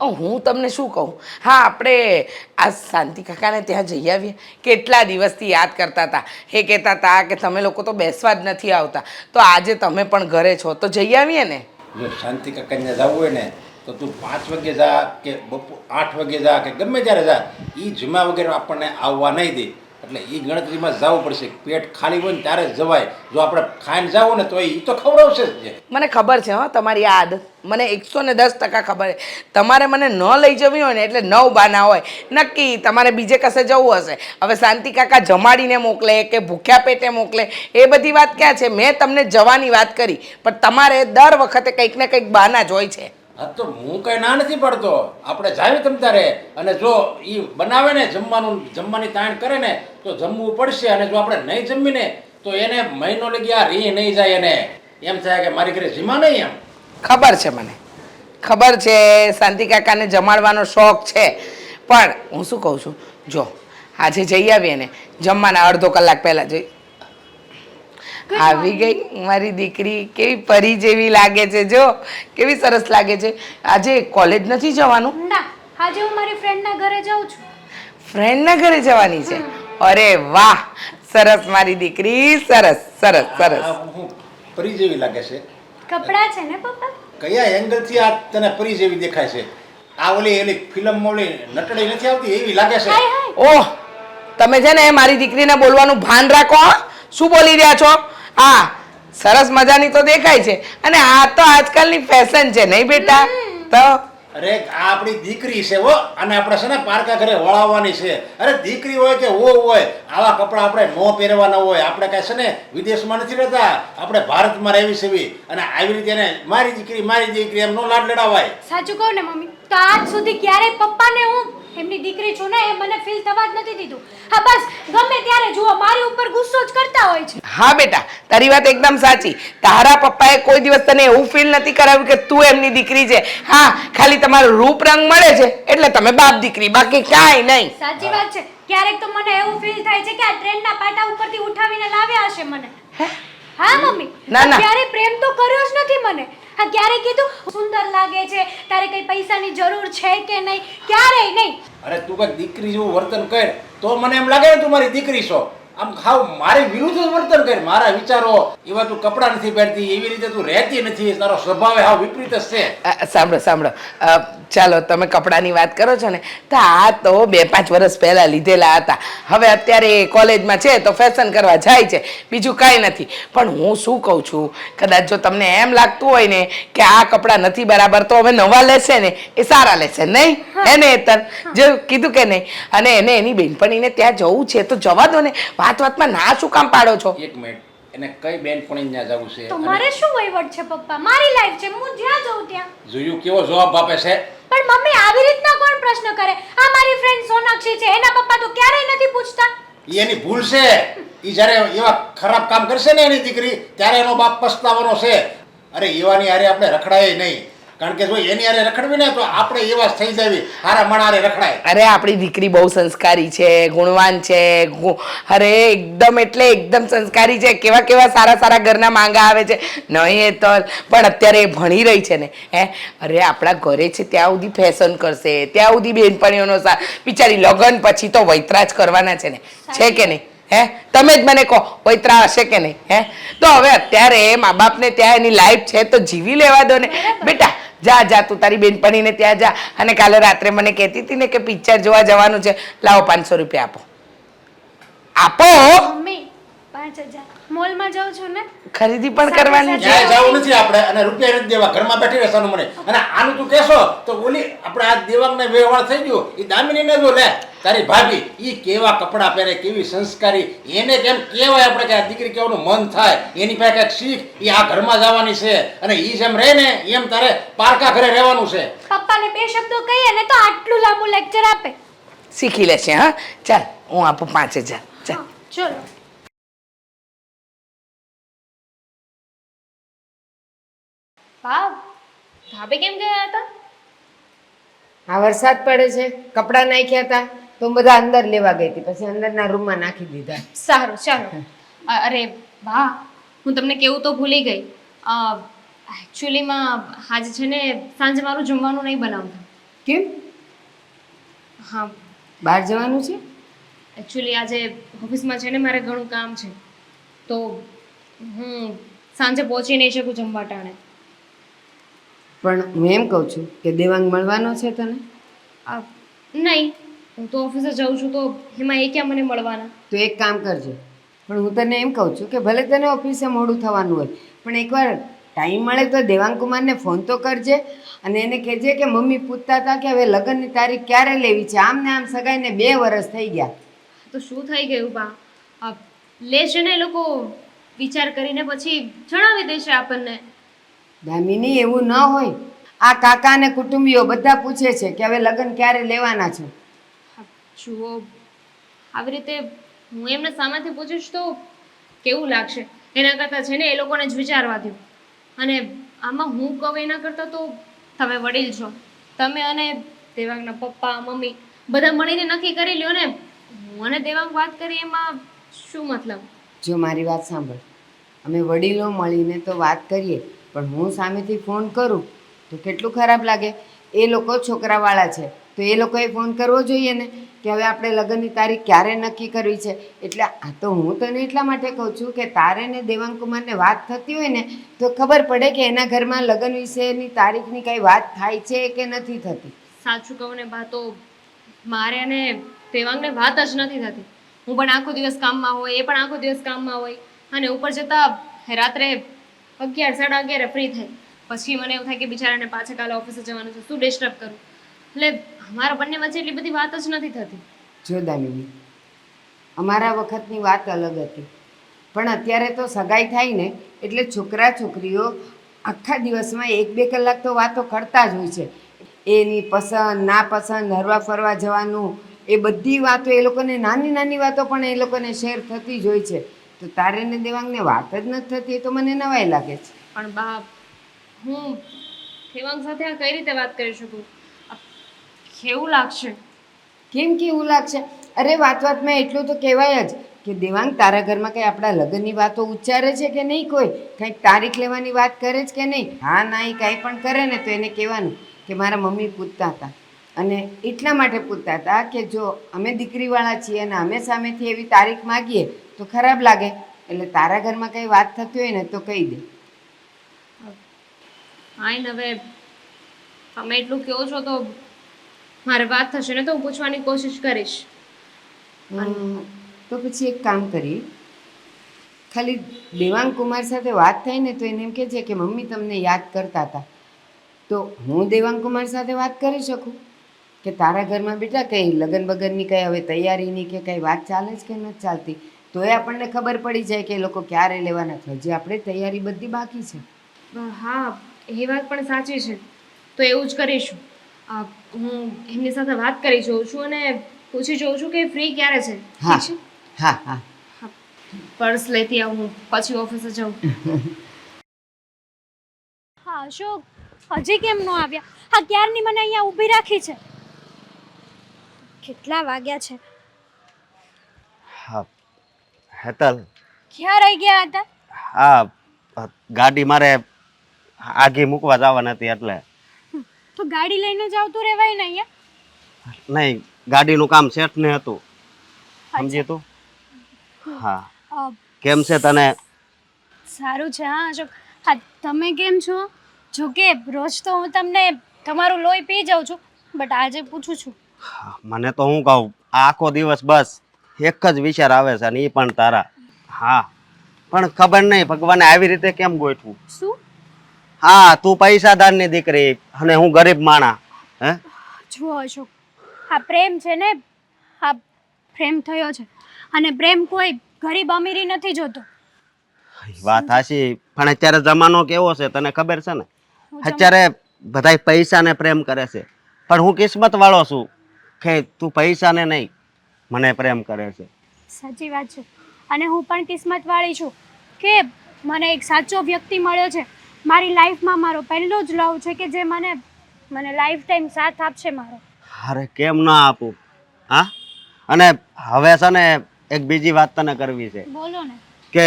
હું તમને શું કહું, હા આપણે આ શાંતિ કાકાને ત્યાં જઈ આવીએ. કેટલા દિવસથી યાદ કરતા હતા, એ કહેતા હતા કે તમે લોકો તો બેસવા જ નથી આવતા, તો આજે તમે પણ ઘરે છો તો જઈ આવીએ ને. જો શાંતિ કાકાને જવું હોય ને તો તું 5 વાગે જા કે 8 વાગે જા કે ગમે ત્યારે જા, એ જમ્યા વગેરે આપણને આવવા નહીં દે. એટલે એ ગણતરીમાં જવું પડશે. પેટ ખાલી હોય ને ત્યારે જ જવાય. જો આપણે ખાઈને જાવું ને તો એ તો ખવડાવશે જ. મને ખબર છે હો તમારી આ આદત, મને 110% ખબર છે. તમારે મને ન લઈ જવી હોય ને એટલે 9 બાના હોય. નક્કી તમારે બીજે કશે જવું હશે. હવે શાંતિ કાકા જમાડીને મોકલે કે ભૂખ્યા પેટે મોકલે એ બધી વાત ક્યાં છે. મેં તમને જવાની વાત કરી, પણ તમારે દર વખતે કંઈક ને કંઈક બહાના જ હોય છે. હા તો હું કઈ ના નથી પડતો. આપણે જાય તમ તારે, અને જો એ બનાવે ને જમવાની તાણ કરે ને તો જમવું પડશે. અને જો આપણે નહીં જમીને તો એને મહિનો લગી આ રી નહીં જાય. એને એમ થાય કે મારી ઘરે જીમા નહીં. એમ ખબર છે, મને ખબર છે શાંતિ કાકાને જમાડવાનો શોખ છે. પણ હું શું કહું છું, જો આજે જઈ આવીએ ને જમવાના અડધો કલાક પહેલાં જઈ આવી ગઈ મારી દીકરી. કેવી પરી જેવી લાગે છે, જો કેવી સરસ લાગે છે. આજે કોલેજ નથી જવાનું? ના, આજે હું મારી ફ્રેન્ડના ઘરે જાઉં છું. ફ્રેન્ડના ઘરે જવાની છે? અરે વાહ, સરસ મારી દીકરી, સરસ સરસ સરસ. હું પરી જેવી લાગે છે. કપડા છે ને પપ્પા? કયા એંગલથી આ તને પરી જેવી દેખાય છે? આ ઓલી ફિલ્મમાં ઓલી નટડી નથી આવતી એવી લાગે છે. ઓહ, તમે છે ને મારી દીકરીને બોલવાનું ભાન રાખો. શું બોલી રહ્યા છો? હા, સરસ મજાની તો દેખાય છે. અને આ તો આજકાલની ફેશન છે નહીં બેટા? તો અરે આ આપણી દીકરી છે હો, અને આપણે છે ને પારકા ઘરે વળાવવાની છે. અરે દીકરી હોય કે વહુ હોય, આવા કપડાં આપણે ન પહેરવાના હોય. આપણે કાંઈ છે ને વિદેશમાં નથી રહેતા, આપણે ભારતમાં રહેવી છે. અને આવી રીતે એને મારી દીકરી એમ નો લાડ લડાવાય. સાચું કહું ને મમ્મી, તો આજ સુધી ક્યારેય પપ્પાને હું એમની દીકરી છું ને એ મને ફીલ થવા જ નથી દીધું. હા બસ ગમે ત્યારે જુઓ મારી ઉપર ગુસ્સો જ કરતા હોય છે. હા બેટા, તારી વાત એકદમ સાચી. તારા પપ્પાએ કોઈ દિવસ તને એવું ફીલ નથી કરાવ્યું કે તું એમની દીકરી છે. હા, ખાલી તમારો રૂપ રંગ મળે છે એટલે તમે બાપ દીકરી, બાકી કાંઈ નહીં. સાચી વાત છે. ક્યારેક તો મને એવું ફીલ થાય છે કે આ ટ્રેનના પાટા ઉપરથી ઉઠાવીને લાવ્યા હશે મને. હા મમ્મી, ક્યારે પ્રેમ તો કર્યો જ નથી મને. હા, ક્યારે કીધું સુંદર લાગે છે, તારે કઈ પૈસાની જરૂર છે કે નહીં, ક્યારેય નહીં. અરે તું કઈ દીકરી જેવું વર્તન કર તો મને એમ લાગે ને તું મારી દીકરી છો. આમ ખાવ મારી વિરુદ્ધ વર્તન કર. મારા વિચારો એવા તું કપડાં નથી પહેરતી, એવી રીતે તું રહેતી નથી, તારો સ્વભાવ હાવ વિપરીત જ છે. સાંભળો સાંભળો, ચાલો તમે કપડાની વાત કરો છો ને, તો આ તો 2-5 વર્ષ પહેલાં લીધેલા હતા. હવે અત્યારે કોલેજમાં છે તો ફેશન કરવા જાય છે, બીજું કાંઈ નથી. પણ હું શું કહું છું, કદાચ જો તમને એમ લાગતું હોય ને કે આ કપડાં નથી બરાબર, તો હવે નવા લેશે ને એ સારા લેશે નહીં? એને જો કીધું કે નહીં. અને એને એની બેનપણીને ત્યાં જવું છે તો જવા દો ને. વાતમાં ના શું કામ પાડો છો? એક મિનિટ, એને કઈ બેનપણી ત્યાં જવું છે? તો મારે શું વહીવટ છે પપ્પા? મારી લાઈફ છે, હું જ્યાં જાઉં ત્યાં. જોયું કેવો જવાબ આપે છે? પણ મમ્મી આવી રીતના કોણ પ્રશ્ન કરે? આ મારી ફ્રેન્ડ સોનાક્ષી છે, એના પપ્પા તો ક્યારેય નથી પૂછતા. એની ભૂલ છે. ઈ જ્યારે એવા ખરાબ કામ કરશે ને એની દીકરી, ત્યારે એનો બાપ પસ્તાવાનો છે. અરે એવાની હારે આપણે રખડાય નહીં, કારણ કે જો એની હારે રખડવી ને તો આપણે એવા થઈ જાવી, હારા મણ હારે રખડાય. અરે આપણી દીકરી બહુ સંસ્કારી છે, ગુણવાન છે. અરે એકદમ એટલે એકદમ સંસ્કારી છે. કેવા કેવા સારા સારા ઘરના માંગા આવે છે. નહીં એ તો પણ અત્યારે એ ભણી રહી છે ને. અરે આપણા ઘરે છે ત્યાં સુધી ફેશન કરશે, ત્યાં સુધી બેનપણીઓનો બિચારી લગ્ન પછી તો વૈતરા જ કરવાના છે ને, છે કે નહીં? તમે જ મને કહો, વૈતરા હશે કે નહીં? તો હવે અત્યારે મા બાપને ત્યાં એની લાઈફ છે તો જીવી લેવા દો ને બેટા. જા તું તારી બેનપણીને ત્યાં જા. અને કાલે રાત્રે મને કહેતી હતી ને કે પિક્ચર જોવા જવાનું છે, લાવો 500 રૂપિયા આપો. મમ્મી 5000 મોલમાં જાઉં છું ને, ખરીદી પણ કરવાની છે. ક્યાંય જવું નથી આપણે, અને રૂપિયા નથી દેવા, ઘરમાં બેઠી રહેવાનું મને. અને આનું તું કહેશો તો ઓલી આપણે આ દેવાંગને વ્યવહાર થઈ ગયો, એ દામિનીને જો લે તારી ભાભી, ઈ કેવા કપડાં પહેરે, કેવી સંસ્કારી, એને કેમ કહેવાય આપણે કે આ દીકરી કહેવાનું મન થાય, એની પાસે કંઈક શીખ. એ આ ઘરમાં જવાની છે, અને ઈ જેમ રહે ને એમ તારે પારકા ઘરે રહેવાનું છે. પપ્પાને 2 શબ્દો કહીએ ને તો આટલું લાંબુ લેક્ચર આપે. શીખી લેશે. હા ચાલ, હું આપું 5000. ચાલ ચલો. ભાભી કેમ ગયા હતા? આ વરસાદ પડે છે, કપડાં નાખ્યા હતા તો હું બધા અંદર લેવા ગઈ હતી, પછી અંદરના રૂમમાં નાખી દીધા. સારું ચાલો. અરે વાહ, હું તમને કેવું તો ભૂલી ગઈ. એકચ્યુઅલીમાં આજે છે ને સાંજે મારું જમવાનું નહીં બનાવતા. કેમ? હા બહાર જવાનું છે? એકચ્યુઅલી આજે ઓફિસમાં છે ને મારે ઘણું કામ છે, તો હું સાંજે પહોંચી નહીં શકું જમવા ટાણે. પણ હું એમ કહું છું કે દેવાંગ મળવાનો છે તને? આ નહીં, હું તો ઓફિસે જાઉં છું, તો એમાં એ ક્યાં મને મળવાના? તો એક કામ કરજે. પણ હું તને એમ કહું છું કે ભલે તને ઓફિસે મોડું થવાનું હોય, પણ એકવાર ટાઈમ મળે તો દેવાંગ કુમારને ફોન તો કરજે અને એને કહેજે કે મમ્મી પૂછતા હતા કે હવે લગ્નની તારીખ ક્યારે લેવી છે. આમ ને આમ સગાઈને 2 વર્ષ થઈ ગયા. તો શું થઈ ગયું બા? લેશે ને એ લોકો વિચાર કરીને પછી જણાવી દેશે આપણને. દામિની, એવું ન હોય. આ કાકા અને કુટુંબીઓ બધા પૂછે છે કે હવે લગ્ન ક્યારે લેવાના છે. જુઓ, આવી રીતે હું એમને સામેથી પૂછીશ તો કેવું લાગશે? એના કરતાં છે ને એ લોકોને જ વિચારવા દો. અને આમાં હું કહું એના કરતાં તો તમે વડીલ છો, તમે અને દેવાંગના પપ્પા મમ્મી બધા મળીને નક્કી કરી લ્યો ને. હું અને દેવાંગ વાત કરી એમાં શું મતલબ? જો મારી વાત સાંભળ, અમે વડીલો મળીને તો વાત કરીએ, પણ હું સામેથી ફોન કરું તો કેટલું ખરાબ લાગે. એ લોકો છોકરાવાળા છે, તો એ લોકોએ ફોન કરવો જોઈએ ને કે હવે આપણે લગ્નની તારીખ ક્યારે નક્કી કરવી છે. એટલે આ તો હું તને એટલા માટે કહું છું કે તારે ને દેવાંગ કુમારને વાત થતી હોય ને તો ખબર પડે કે એના ઘરમાં લગ્ન વિશેની તારીખની કાંઈ વાત થાય છે કે નથી થતી. સાચું કહું ને બા, તો મારે અને દેવાંગને વાત જ નથી થતી. હું પણ આખો દિવસ કામમાં હોય, એ પણ આખો દિવસ કામમાં હોય, અને ઉપર જતાં રાત્રે 11 સાડા 11 ફ્રી થાય. પછી મને એવું થાય કે બિચારાને પાછા કાલે ઓફિસે જવાનું છે, શું ડિસ્ટર્બ કરું? એટલે અમારા બંને વચ્ચે એટલી બધી વાત જ નથી થતી. જો દામિની, અમારા વખતની વાત અલગ હતી, પણ અત્યારે તો સગાઈ થાય ને એટલે છોકરા છોકરીઓ આખા દિવસમાં 1-2 કલાક તો વાતો કરતા જ હોય છે. એની પસંદ નાપસંદ, હરવા ફરવા જવાનું, એ બધી વાતો એ લોકોને નાની નાની વાતો પણ એ લોકોને શેર થતી જ હોય છે. તો તારે ને દેવાંગને વાત જ નથી થતી, એ તો મને નવાઈ લાગે છે. પણ બા, હું દેવાંગ સાથે આ કઈ રીતે વાત કરી શકું? કેવું લાગશે? કેમ કે એવું લાગશે? અરે વાતમાં એટલું તો કહેવાય જ કે દેવાંગ, તારા ઘરમાં કંઈ આપણા લગ્નની વાતો ઉચ્ચારે છે કે નહીં? કોઈ કંઈક તારીખ લેવાની વાત કરે છે કે નહીં? હા ના, એ કાંઈ પણ કરે ને તો એને કહેવાનું કે મારા મમ્મી પૂછતા હતા, અને એટલા માટે પૂછતા હતા કે જો અમે દીકરીવાળા છીએ અને અમે સામેથી એવી તારીખ માગીએ તો ખરાબ લાગે. એટલે તારા ઘરમાં કંઈ વાત થતી હોય ને તો કહી દે. આઈને હવે તમે એટલું કહો છો તો મારે વાત થશે ને તો હું પૂછવાની કોશિશ કરીશ. તો પછી એક કામ કરીએ, ખાલી દેવાંગ કુમાર સાથે વાત થાય ને તો એને એમ કહેજે કે મમ્મી તમને યાદ કરતા હતા. તો હું દેવાંગ કુમાર સાથે વાત કરી શકું કે તારા ઘરમાં બેટા કંઈ લગ્ન બગનની કંઈ હવે તૈયારીની કે કંઈ વાત ચાલે છે કે નથી ચાલતી, તો એ આપણને ખબર પડી જાય કે એ લોકો ક્યારે લેવાના છે. હજી આપણે તૈયારી બધી બાકી છે. હા, એ વાત પણ સાચી છે. તો એવું જ કરીશું. હું એમની સાથે વાત કરી જોઉં છું અને પૂછી જોઉં છું કે ફ્રી ક્યારે છે. હા ઠીક છે? હા હા. પર્સ લેતી આવું, હું પછી ઓફિસે જાઉં. હા અશોક, હજી કેમ ન આવ્યા? હા, ક્યારની મને અહીંયા ઊભી રાખી છે. કેટલા વાગ્યા છે? હા હેતલ, ક્યાં રહી ગયા હતા? આ ગાડી મારે આગી મૂકવા જવાની હતી એટલે. તો ગાડી લઈને જ આવતું રહેવાય ને અહીંયા. નહીં, ગાડીનું કામ સેટ ને હતું, સમજી તું? હા. કેમ છે તને? સારું છે. હા અશોક, હા તમે કેમ છો? જો કે રોજ તો હું તમને તમારું લોહી પી જાઉં છું, બટ આજે પૂછું છું. મને તો હું કહું, આખો દિવસ બસ એક જ વિચાર આવે છે, અને એ પણ તારા. હા, પણ ખબર નહીં ભગવાને આવી રીતે કેમ ગોઠવું. શું? હા, તું પૈસાદારની દીકરી અને હું ગરીબ માણા. હે જુઓ અશોક, આ પ્રેમ છે ને, આ પ્રેમ થયો છે, અને પ્રેમ કોઈ ગરીબ અમીરી નથી જોતો. વાત હાચી, પણ અત્યારે જમાનો કેવો છે તને ખબર છે ને? અત્યારે બધાય પૈસાને પ્રેમ કરે છે, પણ હું કિસ્મત વાળો છું કે તું પૈસાને નહીં મને પ્રેમ કરે છે. સાચી વાત છે, અને હું પણ કિસ્મત વાળી છું કે મને એક સાચો વ્યક્તિ મળ્યો છે મારી લાઈફમાં. મારો પહેલો જ લવ છે કે જે મને લાઈફ ટાઈમ સાથ આપશે મારો. અરે કેમ ના આપું? હા, અને હવે છે ને એક બીજી વાત તને કરવી છે. બોલો ને. કે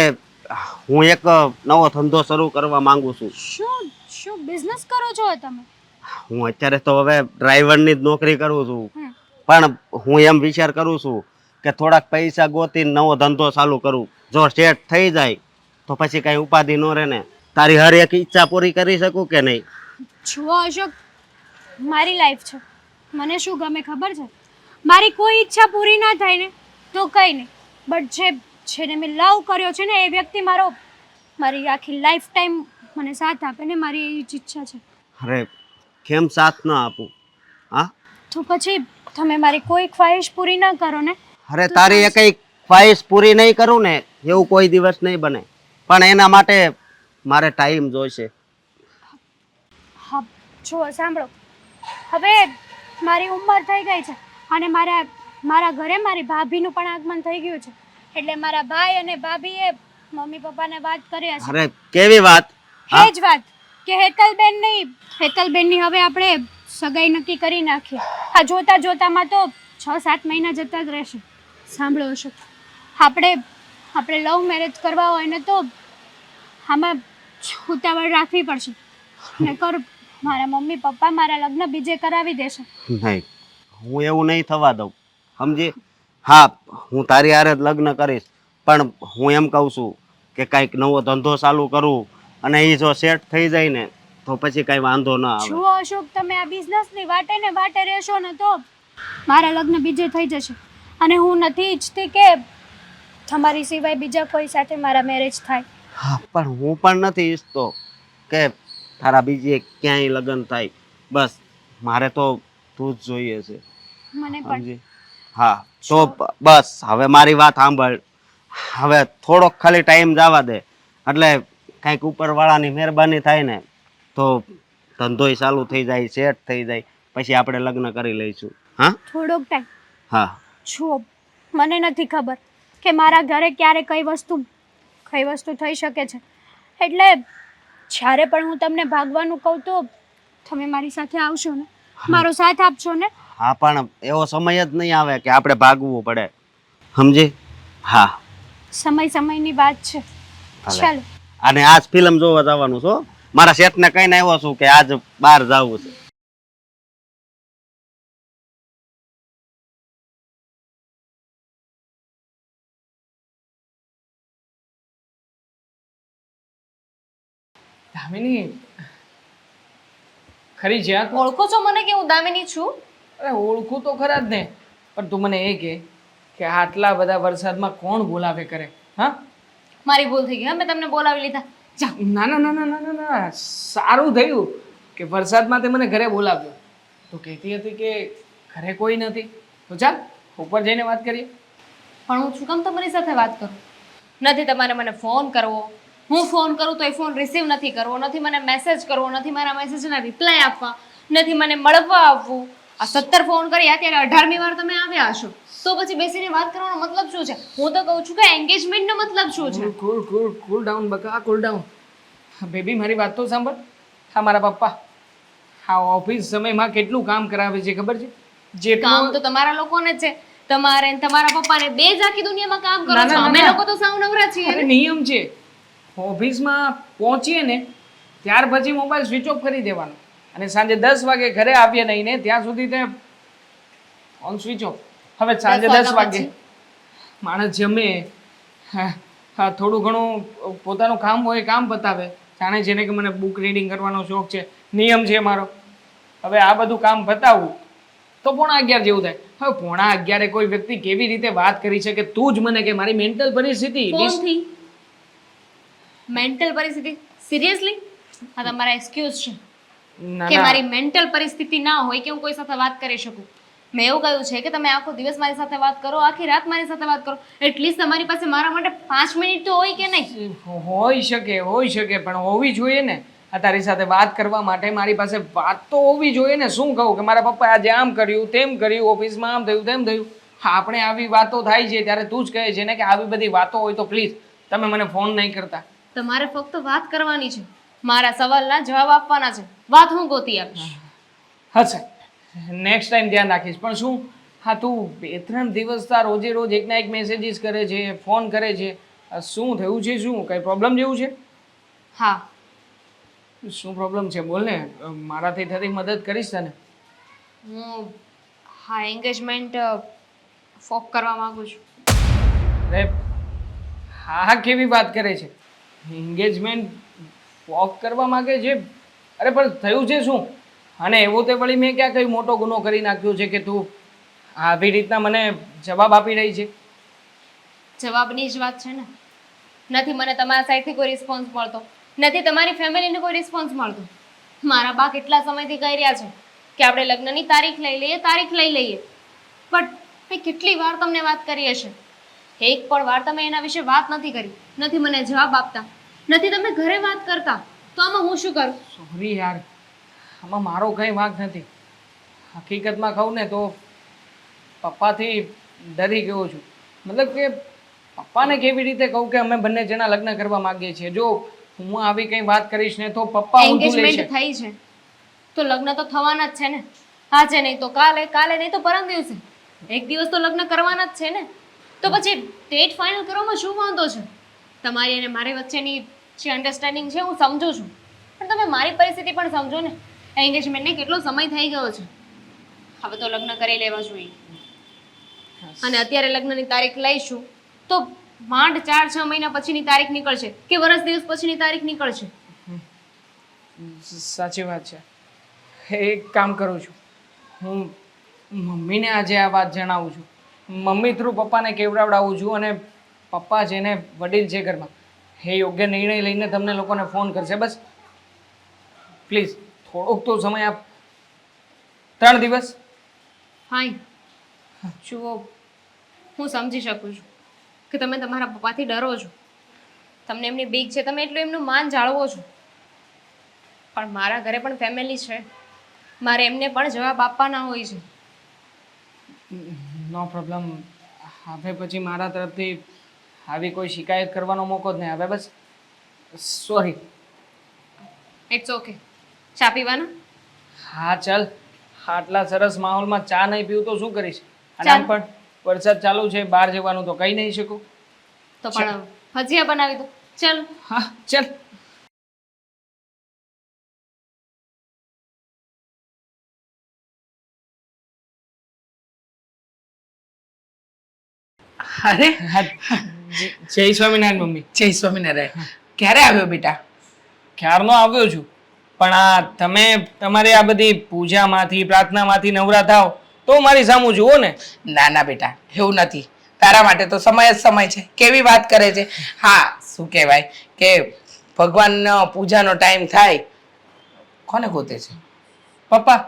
હું એક નવો ધંધો શરૂ કરવા માંગુ છું. શું બિઝનેસ કરો છો તમે? હું અત્યારે તો હવે ડ્રાઈવરની જ નોકરી કરું છું હમ. પણ હું એમ વિચાર કરું છું કે થોડાક પૈસા ગોતીને નવો ધંધો ચાલુ કરું જો સેટ થઈ જાય તો પછી કઈ ઉપાધિ ન રહે ને તારી હર એક ઈચ્છા પૂરી કરી શકું કે નહીં જુઓ અશોક, મારી લાઈફ છે, મને શું ગમે ખબર છે? મારી કોઈ ઈચ્છા પૂરી ના થાય ને તો કંઈ નહીં, બટ જેને મેં લવ કર્યો છે ને એ વ્યક્તિ મારી આખી લાઈફ ટાઈમ મને સાથ આપે ને, મારી એ જ ઈચ્છા છે. અરે કેમ સાથ ન આપું હા તો પછી તમે મારી કોઈ ખ્વાહિશ પૂરી ના કરો ને. અરે તારી એ કઈ ખ્વાહિશ પૂરી નહીં કરું ને એવું કોઈ દિવસ નહીં બને પણ એના માટે મારે ટાઈમ જોઈશે હા જુઓ સાંભળો, હવે મારી ઉંમર થઈ ગઈ છે અને મારા ઘરે મારી ભાભીનું પણ આગમન થઈ ગયું છે, એટલે મારા ભાઈ અને ભાભીએ મમ્મી પપ્પાને વાત કરી હશે. અરે કેવી વાત એ જ વાત કે હેતલબેનની હવે આપણે સગાઈ નક્કી કરી નાખીએ. હા, જોતા જોતામાં તો 6-7 મહિના જતા જ રહેશે. સાંભળો અશોક, આપણે લવ મેરેજ કરવા હોય ને તો આમાં ઉતાવળ રાખવી પડશે, નકર મારા મમ્મી પપ્પા મારા લગ્ન બીજે કરાવી દેશે. નહીં હું એવું નહીં થવા દઉં સમજી હા હું તારી હારે જ લગ્ન કરીશ પણ હું એમ કહું છું કે કાંઈક નવો ધંધો ચાલુ કરું અને એ જો સેટ થઈ જાય ને તો પછી કાંઈ વાંધો ન આવે જુઓ અશોક, તમે આ બિઝનેસની વાટે રહેશો ને તો મારા લગ્ન બીજે થઈ જશે અને હું નથી ઈચ્છતી કે તમારી સિવાય બીજા કોઈ સાથે મારા મેરેજ થાય. હા પણ હું પણ નથી ઈચ્છતો કે તારા બીજે ક્યાંય લગ્ન થાય બસ મારે તો તું જ જોઈએ છે મને પણ સમજી હા તો બસ હવે મારી વાત સાંભળ હવે થોડોક ખાલી ટાઈમ જવા દે એટલે કાંઈક ઉપરવાળાની મહેરબાની થાય ને તો ધંધોય ચાલુ થઈ જાય સેટ થઈ જાય પછી આપણે લગ્ન કરી લઈશું હા થોડોક ટાઈમ. હા જુઓ, મને નથી ખબર કે મારા ઘરે ક્યારે કઈ વસ્તુ થઈ શકે છે, એટલે જ્યારે પણ હું તમને ભાગવાનું કહું તો તમે મારી સાથે આવશો ને, મારો સાથ આપશો ને. હા પણ એવો સમય જ નહીં આવે કે આપણે ભાગવું પડે સમજી હા સમયની વાત છે. ભલે. ચાલો. અને આજ ફિલ્મ જોવા જવાનું છો મારા શેઠને કહીને આવ્યો છું કે આજ બહાર જવું છે દામિની ખરી છે આ તો? ઓળખો છો મને કે હું દામિની છું? અરે ઓળખું તો ખરા જ ને પણ તું મને એ કે આટલા બધા વરસાદમાં કોણ બોલાવે કરે હા મારી ભૂલ થઈ ગઈ, હા મેં તમને બોલાવી લીધા. જા. ના ના ના ના ના ના ના સારું થયું કે વરસાદમાં તે મને ઘરે બોલાવ્યો. તું કહેતી હતી કે ઘરે કોઈ નથી તો ચાલ ઉપર જઈને વાત કરીએ. પણ હું શું કામ તમારી સાથે વાત કરું? નથી તમારે મને ફોન કરવો, હું ફોન કરું તો એ ફોન રિસીવ નથી કરવો, નથી મને મેસેજ કરવો, નથી મારા મેસેજના રિપ્લાય આપવા, નથી મને મળવા આવવું. આ 17 ફોન કર્યા ત્યારે 18મી વાર તમે આવ્યા હશો તો પછી બેસીને વાત કરવાનો મતલબ શું છે? હું તો કહું છું કે એન્ગેજમેન્ટનો મતલબ શું છે? કુલ ડાઉન બકા કુલ ડાઉન. બેબી મારી વાત તો સાંભળ. હા મારા પપ્પા હા ઓફિસ સમયમાં કેટલું કામ કરાવે છે ખબર છે? કામ જેટલું તો તમારા લોકોને જ છે, તમારે ને તમારા પપ્પાને બે જ આખી દુનિયામાં કામ કરો ના, છો. ના, અમે ના. લોકો તો સાવ નવરા છીએ અરે ને. નિયમ છે ઓફિસમાં પહોંચીએ ને ત્યાર પછી મોબાઈલ સ્વિચ ઓફ કરી દેવાનો અને સાંજે 10 વાગે ઘરે આવીએ નહીં ને ત્યાં સુધી તે ઓન સ્વિચ ઓફ. હવે સાંજે 10 10 વાગે માણસ જમે હા હા થોડું ઘણું પોતાનું કામ હોય કામ બતાવે જાણે છે ને કે મને બુક રીડિંગ કરવાનો શોખ છે નિયમ છે મારો. હવે આ બધું કામ બતાવવું તો 11:30 જેવું થાય. હવે 11:30 કોઈ વ્યક્તિ કેવી રીતે વાત કરી શકે તું જ મને કે મારી મેન્ટલ પરિસ્થિતિ ફોનથી મેન્ટલ પરિસ્થિતિ સિરિયસલી આ તમારા એક્સક્યુઝ છે ના કે ના મારી મેન્ટલ પરિસ્થિતિ ના હોય કે હું કોઈ સાથે વાત કરી શકું? મેં એવું કહ્યું છે કે તમે આખો દિવસ મારી સાથે વાત કરો, આખી રાત મારી સાથે વાત કરો, એટલીસ્ટ તમારી પાસે મારા માટે 5 મિનિટ તો હોય કે નહીં? હોઈ શકે પણ હોવી જોઈએ ને. આ તારી સાથે વાત કરવા માટે મારી પાસે વાત તો હોવી જોઈએ ને. શું કહું કે મારા પપ્પાએ આજે આમ કર્યું તેમ કર્યું ઓફિસમાં આમ થયું તેમ થયું. હા આપણે આવી વાતો થાય છે ત્યારે તું જ કહે છે ને કે આવી બધી વાતો હોય તો પ્લીઝ તમે મને ફોન નહીં કરતા. તમારે ફક્ત વાત કરવાની છે, મારા સવાલના જવાબ આપવાના છે. વાત હું ગોતી આપીશ. હશે નેક્સ્ટ ટાઈમ ધ્યાન રાખીશ. પણ શું હા તું 2-3 દિવસ રોજે રોજ એકના એક મેસેજીસ કરે છે ફોન કરે છે શું થયું છે? શું કઈ પ્રોબ્લેમ જેવું છે? હા શું પ્રોબ્લેમ છે બોલ ને, મારાથી થતી મદદ કરીશ તને. હું હા એન્ગેજમેન્ટ ફોક કરવા માંગુ છું. અરે હા કેવી વાત કરે છે, એન્ગેજમેન્ટ વોક કરવા માંગે છે? અરે પણ થયું છે શું? અને એવું તે વળી મેં ક્યાં કઈ મોટો ગુનો કરી નાખ્યો છે કે તું આવી રીતના મને જવાબ આપી રહી છે? જવાબની જ વાત છે ને. નથી મને તમારા સાઈડથી કોઈ રિસ્પોન્સ મળતો, નથી તમારી ફેમિલીને કોઈ રિસ્પોન્સ મળતો. મારા બા કેટલા સમયથી કહી રહ્યા છે કે આપણે લગ્નની તારીખ લઈ લઈએ, તારીખ લઈ લઈએ. બટ મેં કેટલી વાર તમને વાત કરી હશે, એક પણ વાર તમે એના વિશે વાત નથી કરી, નથી મને જવાબ આપતા, નથી તમે ઘરે વાત કરતા. તો આમાં હું શું કરું? સોરી યાર, આમાં મારો કંઈ વાંક નથી. હકીકતમાં કહું ને તો પપ્પાથી ડરી ગયો છું. મતલબ કે પપ્પાને કેવી રીતે કહું કે અમે બંને જણા લગ્ન કરવા માંગીએ છીએ? જો હું આવી કંઈ વાત કરીશ ને તો પપ્પા ઊંધું લેશે. એન્ગેજમેન્ટ થઈ છે તો લગ્ન તો થવાના જ છે ને. આજે નહીં તો કાલે, કાલે નહીં તો પરમ દિવસે, એક દિવસ તો લગ્ન કરવાના જ છે ને. તો પછી ડેટ ફાઇનલ કરવામાં શું વાંધો છે? તમારી અને મારી વચ્ચેની જે અન્ડરસ્ટેન્ડિંગ છે હું સમજુ છું, પણ તમે મારી પરિસ્થિતિ પણ સમજો ને. એન્ગેજમેન્ટને કેટલો સમય થઈ ગયો છે, હવે તો લગ્ન કરી લેવા જોઈએ. અને અત્યારે લગ્નની તારીખ લઈશું તો માંડ 4-6 મહિના પછીની તારીખ નીકળશે કે વર્ષ દિવસ પછીની તારીખ નીકળશે. સાચી વાત છે. એક કામ કરું છું, હું મમ્મીને આજે આ વાત જણાવું છું. મમ્મી થ્રુ પપ્પાને કેવડાવડાવું છું અને પપ્પા જેને વડીલ છે ઘરમાં, એ યોગ્ય નિર્ણય લઈને તમને લોકોને ફોન કરશે. બસ પ્લીઝ થોડોક તો સમય આપ. 3 દિવસ. ફાઇન. જુઓ, હું સમજી શકું છું કે તમે તમારા પપ્પાથી ડરો છો, તમને એમની બીક છે, તમે એટલું એમનું માન જાળવો છો. પણ મારા ઘરે પણ ફેમિલી છે, મારે એમને પણ જવાબ આપવાના હોય છે. નો પ્રોબ્લેમ. હવે પછી મારા તરફથી આવી કોઈ શિકાયત કરવાનો મોકો જ નહીં આવે. બસ સોરી. It's okay. ચા પીવાના? હા ચાલ, આટલા સરસ માહોલમાં ચા નહીં પીવું તો શું કરીશ? અને ચાલ. આમ પણ વરસાદ ચાલુ છે, બહાર જવાનું તો કહી નહીં શકું. તો પણ ભજીયા બનાવી દો. ચાલો. હા ચાલ. અરે જય સ્વામિનારાયણ મમ્મી. જય સ્વામિનારાયણ. ક્યારે આવ્યો બેટા? ક્યારનો આવ્યો છું, પણ આ તમે તમારી આ બધી પૂજામાંથી પ્રાર્થનામાંથી નવરા થાવ તો મારી સામું જુઓ ને. ના ના બેટા, એવું નથી. તારા માટે તો સમય જ સમય છે. કેવી વાત કરે છે. હા, શું કહેવાય કે ભગવાનનો પૂજાનો ટાઈમ થાય. કોને ગોતે છે? પપ્પા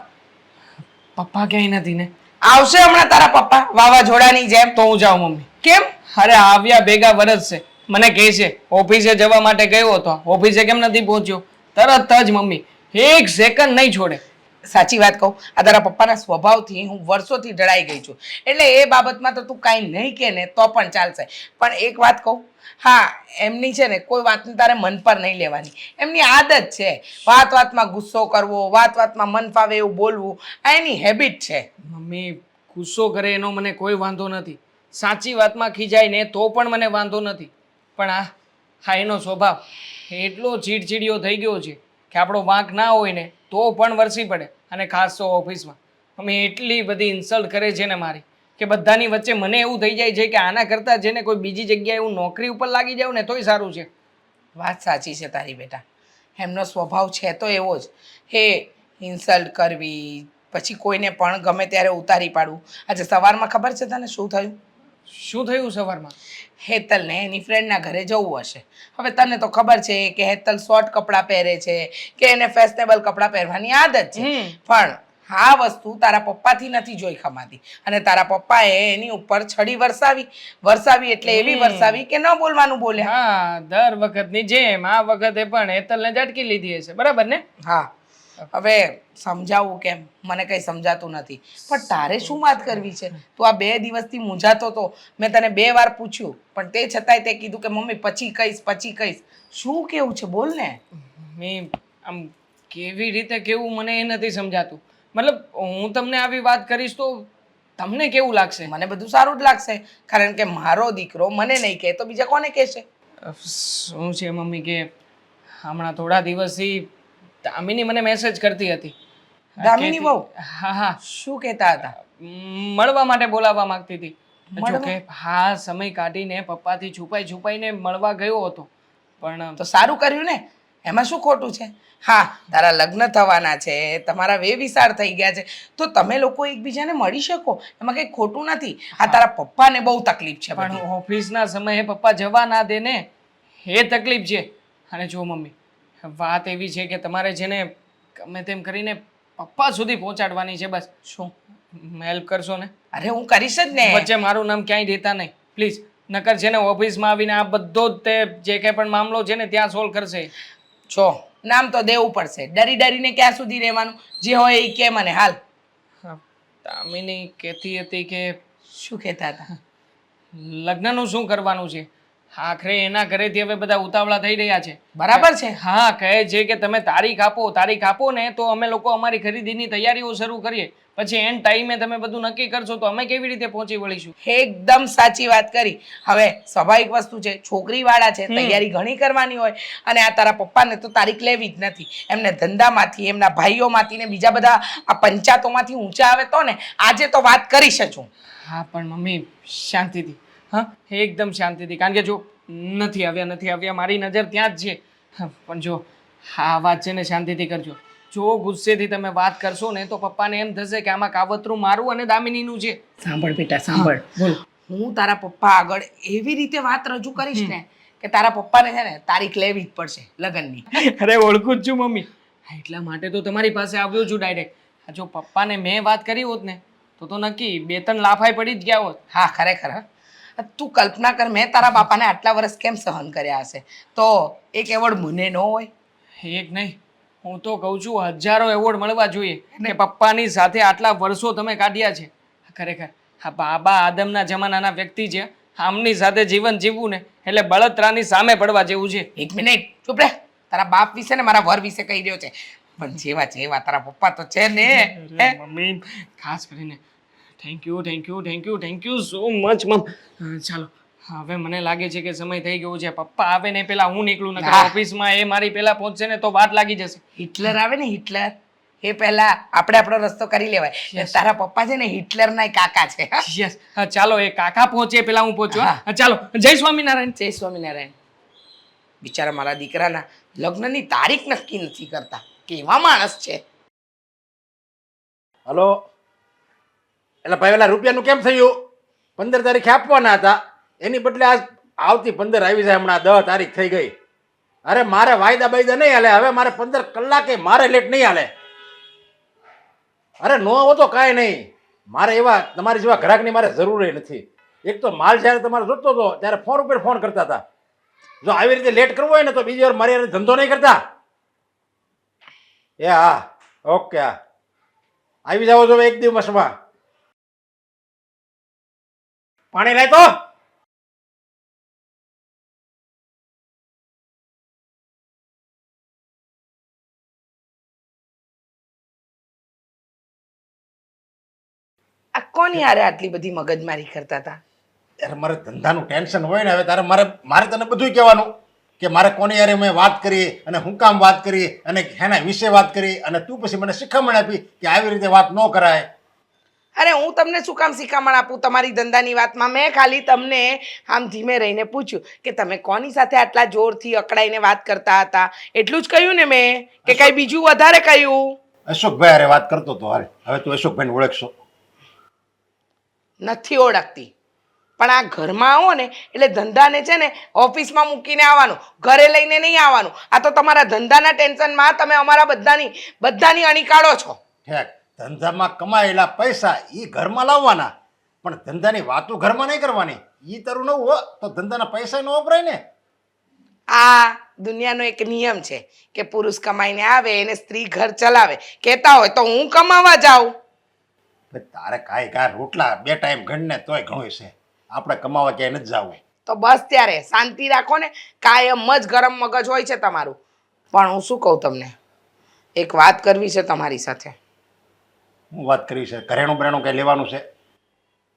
પપ્પા ક્યાંય નથી ને? આવશે હમણાં તારા પપ્પા વાવાઝોડાની જેમ. તો હું જાઉં મમ્મી. કેમ? અરે આવ્યા ભેગા વરસ છે, મને કહે છે ઓફિસે જવા માટે ગયો હતો, ઓફિસે કેમ નથી પહોંચ્યો? તરત જ મમ્મી, 1 સેકન્ડ નહીં છોડે. સાચી વાત કહું, આ તારા પપ્પાના સ્વભાવથી હું વર્ષોથી ડરાઈ ગઈ છું. એટલે એ બાબતમાં તો તું કાંઈ નહીં કે ને તો પણ ચાલશે. પણ એક વાત કહું, હા, એમની છે ને કોઈ વાતને તારે મન પર નહીં લેવાની. એમની આદત છે વાત વાતમાં ગુસ્સો કરવો, વાત વાતમાં મન ફાવે એવું બોલવું, આ એની હેબિટ છે. મમ્મી ગુસ્સો કરે એનો મને કોઈ વાંધો નથી, સાચી વાતમાં ખીજાય ને તો પણ મને વાંધો નથી. પણ હા એનો સ્વભાવ એટલો ચીડચીડિયો થઈ ગયો છે કે આપણો વાંક ના હોય ને તો પણ વરસી પડે. અને ખાસ તો ઓફિસમાં મમ્મી એટલી બધી ઇન્સલ્ટ કરે છે ને મારી, કે બધાની વચ્ચે મને એવું થઈ જાય છે કે આના કરતાં જેને કોઈ બીજી જગ્યાએ હું નોકરી ઉપર લાગી જાઉં ને તોય સારું છે. વાત સાચી છે તારી બેટા, એમનો સ્વભાવ છે તો એવો જ. હે ઇન્સલ્ટ કરવી, પછી કોઈને પણ ગમે ત્યારે ઉતારી પાડવું. આજે સવારમાં ખબર છે તને શું થયું? શું થયું સવારમાં? હેતલને એની ફ્રેન્ડના ઘરે જવું હશે. હવે તને તો ખબર છે કે હેતલ શોર્ટ કપડાં પહેરે છે, કે એને ફેશનેબલ કપડાં પહેરવાની આદત છે. પણ આ વસ્તુ તારા પપ્પાથી નથી જોઈ ખમાતી. અને તારા પપ્પાએ એની ઉપર છડી વરસાવી એટલે એવી વરસાવી કે ન બોલવાનું બોલ્યા. હા, દર વખતની જેમ આ વખતે પણ હેતલને ઝટકી લીધી હશે, બરાબર ને? હા, હવે સમજાવવું કેમ મને કંઈ સમજાતું નથી. પણ તારે શું વાત કરવી છે? તું આ 2 દિવસથી મૂંઝાતો હતો. મેં તને 2 વાર પૂછ્યું, પણ તે છતાંય તે કીધું કે મમ્મી પછી કહીશ. શું કેવું છે બોલ ને. મેં આમ કેવી રીતે કેવું મને એ નથી સમજાતું. મતલબ હું તમને આવી વાત કરીશ તો તમને કેવું લાગશે? મને બધું સારું જ લાગશે, કારણ કે મારો દીકરો મને નહીં કહે તો બીજા કોને કહેશે? શું છે મમ્મી કે હમણાં થોડા દિવસથી દામિની મને મેસેજ કરતી હતી. દામિની કહેતી- બહુ? હા હા શું કહેતા હતા? મળવા માટે બોલાવવા માંગતી હતી. જો મળવા? કે હા, સમય કાઢીને પપ્પાથી છુપાઈને મળવા ગયો હતો, પણ તો સારું કર્યું ને, એમાં શું ખોટું છે? હા, તારા લગ્ન થવાના છે, તમારા વેવિસાર થઈ ગયા છે, તો તમે લોકો એકબીજાને મળી શકો, એમાં કંઈ ખોટું નથી. આ તારા પપ્પાને બહુ તકલીફ છે બધી. પણ ઓફિસના સમયે પપ્પા જવા ના દે ને, એ તકલીફ છે. અને જો મમ્મી, વાત એવી છે કે તમારે છે ને ગમે તેમ કરીને પપ્પા સુધી પહોંચાડવાની છે. બસ શું? હેલ્પ કરશો ને? અરે હું કરીશ જ ને. વચ્ચે મારું નામ ક્યાંય દેતા નહીં પ્લીઝ. નકર છે ને ઓફિસમાં આવીને આ બધો જ તે જે કંઈ પણ મામલો છે ને ત્યાં સોલ્વ કરશે. જો નામ તો દેવું પડશે, ડરીને ક્યાં સુધી રહેવાનું? જે હોય એ કે મને હાલ. હા, દામિની કહેતી હતી કે શું કહેતા હતા? લગ્નનું શું કરવાનું છે. આખરે એના ઘરેથી હવે બધા ઉતાવળા થઈ રહ્યા છે. બરાબર છે. હા, કહે છે કે તમે તારીખ આપો ને તો અમે લોકો અમારી ખરીદીની તૈયારીઓ શરૂ કરીએ. પછી એન્ડ ટાઈમે તમે બધું નક્કી કરશો તો અમે કેવી રીતે પહોંચી વળીશું? એકદમ સાચી વાત કરી. હવે સ્વાભાવિક વસ્તુ છે, છોકરી વાળા છે, તૈયારી ઘણી કરવાની હોય, અને આ તારા પપ્પાને તો તારીખ લેવી જ નથી. એમને ધંધામાંથી, એમના ભાઈઓમાંથી ને બીજા બધા આ પંચાયતોમાંથી ઊંચા આવે તો ને આજે તો વાત કરી શકું. હા, પણ મમ્મી શાંતિથી. હા, એકદમ શાંતિથી. કારણ કે જો નથી આવ્યા મારી નજર ત્યાં જ છે. હા, પણ જો આ વાત છે ને શાંતિથી કરજો. જો ગુસ્સેથી તમે વાત કરશો ને તો પપ્પાને એમ થશે કે આમાં કાવતરું મારું અને દામિનીનું છે. સાંભળ બેટા, સાંભળ. બોલ. હું તારા પપ્પા આગળ એવી રીતે વાત રજૂ કરીશ ને કે તારા પપ્પાને છે ને તારીખ લેવી જ પડશે લગ્નની. અરે ઓળખું જ છું મમ્મી. હા, એટલા માટે તો તમારી પાસે આવ્યો છું ડાયરેક્ટ. જો પપ્પાને મેં વાત કરી હોત ને તો નક્કી 2-3 લાફાઈ પડી જ ગયા હોત. હા, ખરેખર. હા. તું કલ્પના કર, મેં તારા બાપાને આટલા વર્ષ કેમ સહન કર્યા હશે, તો એક એવોર્ડ મને ન હોય? એક નહીં, હું તો કહું છું હજારો એવોર્ડ મળવા જોઈએ કે પપ્પાની સાથે આટલા વર્ષો તમે કાઢ્યા છે. ખરેખર આ બાબા આદમના જમાનાના વ્યક્તિ છે. આમની સાથે જીવન જીવવું ને એટલે બળતરાની સામે પડવા જેવું છે. એક મિનિટ ચૂપ રહે. તારા બાપ વિશે ને મારા વર વિશે કહી રહ્યો છે, પણ જેવા તારા પપ્પા તો છે ને. અરે મમ્મી, ખાસ કરીને થેન્ક યુ સો મચ મમ. ચાલો, હવે મને લાગે છે કે સમય થઈ ગયો છે. પપ્પા આવે ને પેલા હું નીકળું, નકર હા. ઓફિસમાં એ મારી પેલા પહોંચશે ને તો વાર લાગી જશે. હિટલર આવે ને, હિટલર, એ પહેલા આપણે આપણો રસ્તો કરી લેવાય. તારા પપ્પા છે ને હિટલરના કાકા છે. હા? યસ, હા, ચાલો એ કાકા પહોંચે પેલા હું પહોંચું. હા? હા, ચાલો, જય સ્વામિનારાયણ. જય સ્વામિનારાયણ. બિચારા મારા દીકરાના લગ્નની તારીખ નક્કી નથી કરતા. કેવા માણસ છે. હલો, એટલે ભાઈ પેલા રૂપિયાનું કેમ થયું? 15 તારીખે આપવાના હતા, એની બદલે આજ આવતી 15 આવી જાય. હમણાં 10 તારીખ થઈ ગઈ. અરે મારે વાયદા બાયદા નહીં હાલે. હવે મારે 15 કલાકે મારે લેટ નહીં હાલે. અરે નો આવો તો કાંઈ નહીં. મારે એવા તમારી જેવા ગ્રાહકની મારે જરૂર નથી. એક તો માલ જ્યારે તમારે જોતો હતો ત્યારે ફોન ઉપર ફોન કરતા હતા. જો આવી રીતે લેટ કરવો હોય ને તો બીજી વાર મારી હારે ધંધો નહીં કરતા. એ હા, ઓકે, હા, આવી જાઓ છો એક દિવસમાં. પાણી લાય તો. આ કોની હારે આટલી બધી મગજમારી કરતા હતા? ત્યારે મારે ધંધાનું ટેન્શન હોય ને, હવે તારે મારે તને બધું કહેવાનું કે મારે કોની યારે મેં વાત કરી અને હું કામ વાત કરી અને એના વિશે વાત કરી, અને તું પછી મને શિખામણ આપી કે આવી રીતે વાત ન કરાય. અરે હું તમને શું કામ શિખામણ આપું તમારી ધંધાની વાતમાં? મેં ખાલી તમને આમ ધીમે રહીને પૂછ્યું કે તમે કોની સાથે આટલા જોરથી અકળાઈને વાત કરતા હતા, એટલું જ કહ્યું ને મેં, કે કઈ બીજું વધારે કહ્યું? અશોકભાઈ અરે વાત કરતો હતો. હારે હવે તું અશોકભાઈને ઓળખશો? નથી ઓળખતી, પણ આ ઘરમાં આવો ને એટલે ધંધાને છે ને ઓફિસમાં મૂકીને આવવાનું, ઘરે લઈને નહીં આવવાનું. આ તો તમારા ધંધાના ટેન્શનમાં તમે અમારા બધાની અણી કાઢો છો. ઠેક, ધંધામાં કમાયેલા પૈસા એ ઘરમાં લાવવાના, પણ ધંધાની વાતો ઘરમાં નહીં કરવાની. એ તારું નવું હો તો ધંધાના પૈસા ન વપરાય ને. આ દુનિયાનો એક નિયમ છે કે પુરુષ કમાઈને આવે એને સ્ત્રી ઘર ચલાવે. કહેતા હોય તો હું કમાવા જાઉં. તારે કાંઈ રોટલા 2 ટાઈમ ગણને તોય ઘણું છે. આપણે કમાવા ક્યાંય નથી જવું. તો બસ ત્યારે શાંતિ રાખો ને. કાયમ જ ગરમ મગજ હોય છે તમારું. પણ હું શું કહું તમને, એક વાત કરવી છે તમારી સાથે. હું વાત કરી છે? ઘરેણું બરેણું કંઈ લેવાનું છે?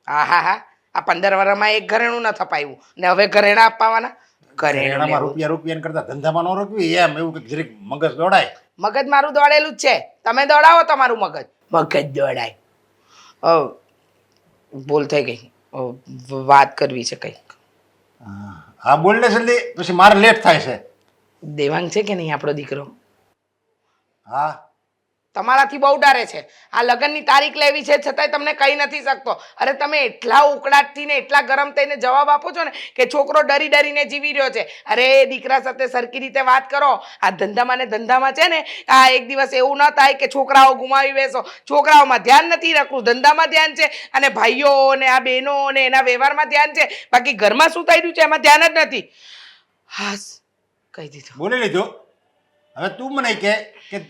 હા, આ 15 વર્ષમાં એક ઘરેણું ન થપાયું ને હવે ઘરેણા આપવાના? ઘરેણું એનામાં લેવું. રૂપિયા રૂપિયા કરતા ધંધામાં ન રોકવી એમ એવું કંઈક જરીક મગજ દોડાય. મગજ મારું દોડેલું જ છે, તમે દોડાવો તમારું મગજ. મગજ દોડાય. ભૂલ થઈ ગઈ. વાત કરવી છે કંઈક. હા બોલ ને જલ્દી, પછી મારે લેટ થાય છે. દેવાંગ છે કે નહીં આપણો દીકરો? હા તમારાથી બહુ ડરે છે. આ લગ્નની તારીખ લેવી છે છતાંય તમને કહી નથી શકતો. અરે તમે એટલા ઉકળાટથી ને એટલા ગરમ થઈને જવાબ આપો છો ને કે છોકરો ડરી ડરીને જીવી રહ્યો છે. અરે દીકરા સાથે સરખી રીતે વાત કરો. આ ધંધામાં ને ધંધામાં છે ને, આ એક દિવસ એવું ન થાય કે છોકરાઓ ગુમાવી બેસો. છોકરાઓમાં ધ્યાન નથી રાખવું, ધંધામાં ધ્યાન છે, અને ભાઈઓ ને આ બહેનો ને એના વ્યવહારમાં ધ્યાન છે. બાકી ઘરમાં શું થઈ રહ્યું છે એમાં ધ્યાન જ નથી. હાસ કહી દીધું. બોલી લીધું. હવે તું મને કે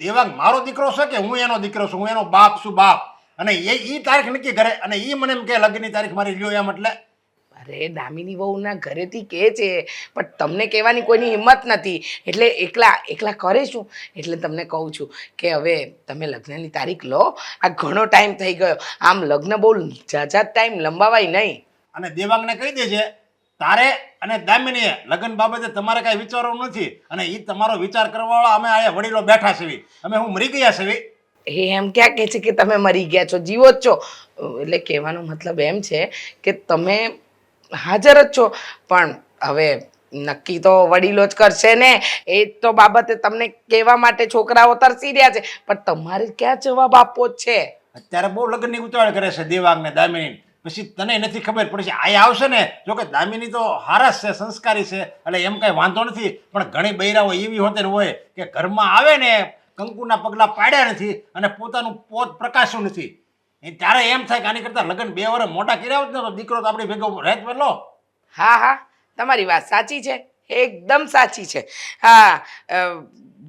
દેવાંગ મારો દીકરો છે કે હું એનો દીકરો છું, હું એનો બાપ છું બાપ, અને એ તારીખ નક્કી કરે અને એ મને એમ કે લગ્નની તારીખ મારી લ્યો એમ. એટલે અરે દામિની વહુના ઘરેથી કહે છે, પણ તમને કહેવાની કોઈની હિંમત નથી, એટલે એકલા કરે શું. એટલે તમને કહું છું કે હવે તમે લગ્નની તારીખ લો. આ ઘણો ટાઈમ થઈ ગયો. આમ લગ્ન બહુ ઝાઝા ટાઈમ લંબાવાય નહીં. અને દેવાંગને કહી દેજે તારે અને દામિનીએ લગ્ન બાબતે તમારે કાંઈ વિચારવું નથી, અને એ તમારો વિચાર કરવાવાળા અમે અહીંયા વડીલો બેઠા છીએ. અમે હું મરી ગયા છીએ. એ એમ ક્યાં કહે છે કે તમે મરી ગયા છો, જીવો જ છો. એટલે કહેવાનો મતલબ એમ છે કે તમે હાજર જ છો, પણ હવે નક્કી તો વડીલો જ કરશે ને. એ તો બાબતે તમને કહેવા માટે છોકરાઓ તરસી રહ્યા છે, પણ તમારે ક્યાં જવાબ આપવો જ છે. અત્યારે બહુ લગ્નની ઉતાવળ કરે છે દેવાંગ ને દામિની. પછી તને નથી ખબર પડશે. આ આવશે ને, જો કે દામિની તો હારસ છે, સંસ્કારી છે, એટલે એમ કાંઈ વાંધો નથી. પણ ઘણી બૈરાઓ એવી હોતી હોય કે ઘરમાં આવે ને કંકુના પગલાં પાડ્યા નથી અને પોતાનું પોત પ્રકાશ્યું નથી. ત્યારે એમ થાય કે આની કરતાં લગ્ન 2 વર્ષ મોટા કર્યા હોત ને તો દીકરો તો આપણી ભેગો રહેત વેલો. હા હા, તમારી વાત સાચી છે, એકદમ સાચી છે. હા,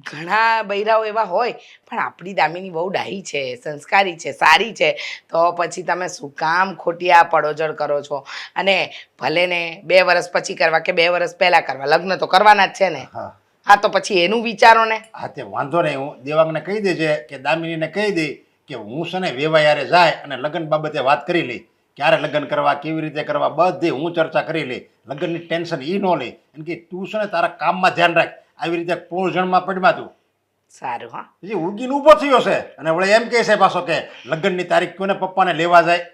ઘણા બૈરાઓ એવા હોય, પણ આપણી દામિની બહુ ડાહી છે, સંસ્કારી છે, સારી છે. તો પછી તમે શું કામ ખોટી આ પડોજળ કરો છો? અને ભલે ને 2 વર્ષ પછી કરવા કે 2 વર્ષ પહેલા કરવા, લગ્ન તો કરવાના જ છે ને. હા હા, તો પછી એનું વિચારો ને. હા તે વાંધો નહીં. હું દેવાંગને કહી દેજે કે દામિનીને કહી દઈ કે હું છે ને વેવાયારે જાય અને લગ્ન બાબતે વાત કરી લઈ. ક્યારે લગ્ન કરવા, કેવી રીતે કરવા, બધી હું ચર્ચા કરી લઈ. લગ્નની ટેન્શન એ ન લે. એમ કે તું છે ને તારા કામમાં ધ્યાન રાખ. આવી રીતે પોળઝણમાં પડમાં તું સારું. હા, પછી ઉગીને ઊભો થયો છે અને વળે એમ કહે છે પાછો કે લગ્નની તારીખ કોને પપ્પાને લેવા જાય.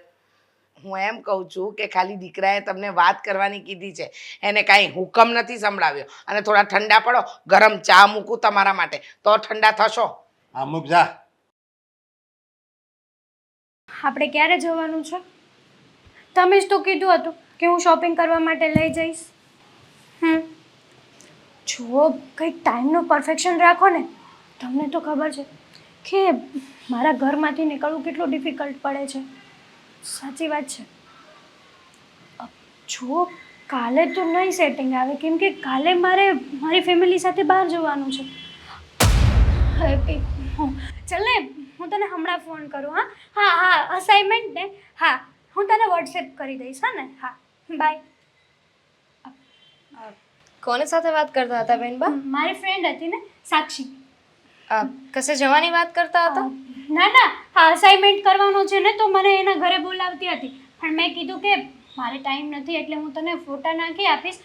હું એમ કહું છું કે ખાલી દીકરાએ તમને વાત કરવાની કીધી છે, એને કાંઈ હુકમ નથી સંભળાવ્યો. અને થોડા ઠંડા પડો, ગરમ ચા મૂકું તમારા માટે તો ઠંડા થશો. આ મૂક જા. આપણે ક્યારે જવાનું છે? તમે જ તો કીધું હતું કે હું શોપિંગ કરવા માટે લઈ જઈશ. જો કંઈક ટાઈમનું પરફેક્શન રાખો ને. તમને તો ખબર છે કે મારા ઘરમાંથી નીકળવું કેટલું ડિફિકલ્ટ પડે છે. સાચી વાત છે. જો કાલે તો નહીં સેટિંગ આવે, કેમ કે કાલે મારે મારી ફેમિલી સાથે બહાર જવાનું છે. ચાલ ને, હું તને હમણાં ફોન કરું. હા હા હા, અસાઇનમેન્ટ ને, હા હું તને વોટ્સએપ કરી દઈશ. હા ને? હા, બાય. કોની સાથે વાત કરતા હતા બેનબા? મારી ફ્રેન્ડ હતી ને, સાક્ષી. કશે જવાની વાત કરતા હતા? ના ના, હા અસાઇનમેન્ટ કરવાનો છે ને, તો મને એના ઘરે બોલાવતી હતી, પણ મેં કીધું કે મારે ટાઈમ નથી, એટલે હું તને ફોટા નાખી આપીશ.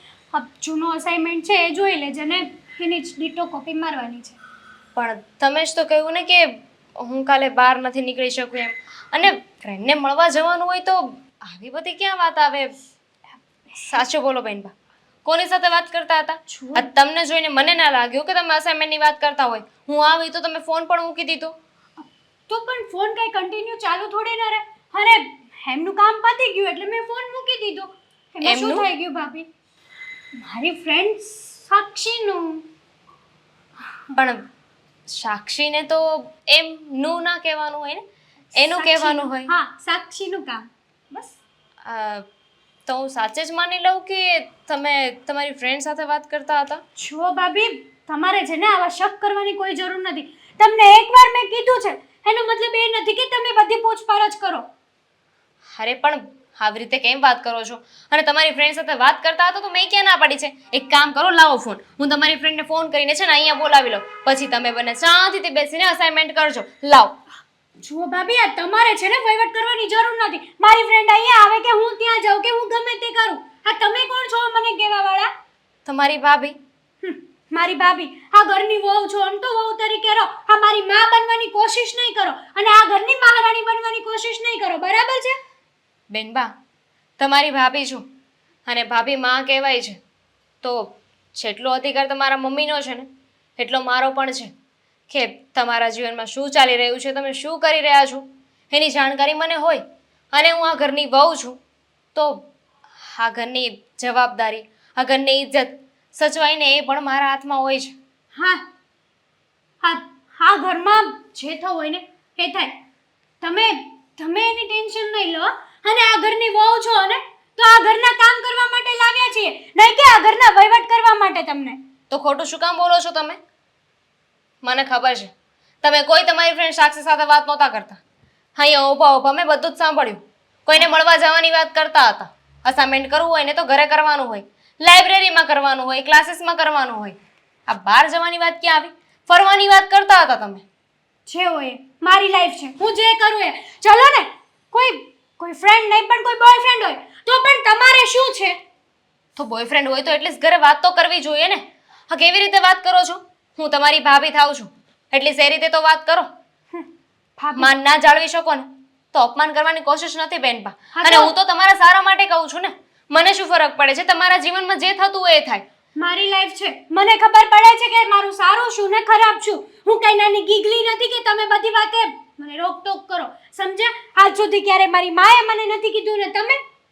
જૂનો અસાઇનમેન્ટ છે એ જોઈ લેજે ને એની જ ડિટો કોપી મારવાની છે. પણ તમે જ તો કહ્યું ને કે હું કાલે બહાર નથી નીકળી શકું એમ. અને ફ્રેન્ડને મળવા જવાનું હોય તો આવી બધી ક્યાં વાત આવે? સાચું બોલો બેનબા, કોની સાથે વાત કરતા હતા? આ તમને જોઈને મને ના લાગ્યું કે તમે અસાઇનમેન્ટની વાત કરતા હોય. હું આવી તો તમે ફોન પણ મૂકી દીધો. તો પણ ફોન કઈ કન્ટિન્યુ ચાલુ થોડી ના રહે. અરે એમનું કામ પતી ગયું એટલે મેં ફોન મૂકી દીધો. એમાં શું થઈ ગયું ભાભી? મારી ફ્રેન્ડ સાક્ષીનું. પણ સાક્ષીને તો એમ નું ના કહેવાનું હોય ને, એનું કહેવાનું હોય. હા, સાક્ષીનું કામ. બસ. તો હું સાચે જ માની લઉં કે તમે તમારી ફ્રેન્ડ સાથે વાત કરતા હતા? જો ભાભી, તમારે છે ને આવા શક કરવાની કોઈ જરૂર નથી. તમને એકવાર મેં કીધું છે, એનો મતલબ એ નથી કે તમે બધી પૂછપરછ કરો. અરે પણ આવી રીતે કેમ વાત કરો છો? અને તમારી ફ્રેન્ડ સાથે વાત કરતા હતા તો મેં ક્યાં ના પાડી છે? એક કામ કરો, લાવો ફોન. હું તમારી ફ્રેન્ડને ફોન કરીને છે ને અહીંયા બોલાવી લઉં. પછી તમે બંને શાંતિથી બેસીને અસાઇનમેન્ટ કરજો. લાવ. જુઓ ભાભી, આ તમારે છે ને વહીવટ કરવાની જરૂર નથી. મારી ફ્રેન્ડ અહીંયા આવે કે હું ત્યાં જાઉં કે હું ગમે તે કરું, આ તમે કોણ છો મને કહેવા વાળા? તમારી ભાભી મારી ભાભી, આ ઘરની વહુ છો અને તો વહુ તરીકે રહો. આ મારી માં બનવાની કોશિશ નહીં કરો અને આ ઘરની મહારાણી બનવાની કોશિશ નહીં કરો, બરાબર છે? બેનબા, તમારી ભાભી છું અને ભાભી માં કહેવાય છે, તો જેટલો અધિકાર તમારા મમ્મીનો છે ને એટલો મારો પણ છે કે તમારા જીવનમાં શું ચાલી રહ્યું છે, તમે શું કરી રહ્યા છો એની જાણકારી મને હોય. અને હું આ ઘરની વહુ છું તો આ ઘરની જવાબદારી, આ ઘરની ઇજ્જત સચવાઈને એ પણ મારા હાથમાં હોય છે. હા ઘરમાં જે થવું હોય ને એ થાય. તમે એની ટેન્શન નહીં લો. અને આ ઘરની વહુ છો ને તો આ ઘરના કામ કરવા માટે લાવ્યા છીએ, નહીં કે આ ઘરના વહીવટ કરવા માટે. તમને તો ખોટું શું કામ બોલો છો તમે? મને ખબર છે તમે કોઈ તમારી ફ્રેન્ડ સાક્ષી સાથે વાત નહોતા કરતા. અહીંયા ઊભા મેં બધું જ સાંભળ્યું. કોઈને મળવા જવાની વાત કરતા હતા. અસાઇનમેન્ટ કરવું હોય ને તો ઘરે કરવાનું હોય, લાઇબ્રેરીમાં કરવાનું હોય, ક્લાસીસમાં કરવાનું હોય. આ બહાર જવાની વાત ક્યાં આવી? ફરવાની વાત કરતા હતા તમે. જે હોય એ મારી લાઈફ છે, હું જે કરું એ. ચલો ને, કોઈ ફ્રેન્ડ નહીં પણ કોઈ બોયફ્રેન્ડ હોય તો પણ તમારે શું છે? તો બોયફ્રેન્ડ હોય તો એટલીસ્ટ ઘરે વાત તો કરવી જોઈએ ને. હા, કેવી રીતે વાત કરો છો? હું તમારી ભાભી થાઉં છું એટલીસ્ટ એ રીતે તો વાત કરો. માન ના જાળવી શકો ને તો અપમાન કરવાની કોશિશ નથી બેનપા. અને હું તો તમારા સારા માટે કહું છું ને. મને શું ફરક પડે છે? તમારા જીવનમાં જે થતું હોય એ થાય. મારી લાઈફ છે, મને ખબર પડે છે કે મારું સારું શું ને ખરાબ શું. હું કઈ નાની ગીગલી નથી કે તમે બધી વાતે મને રોકટોક કરો, સમજ્યા? આજ સુધી ક્યારે મારી માએ મને નથી કીધું ને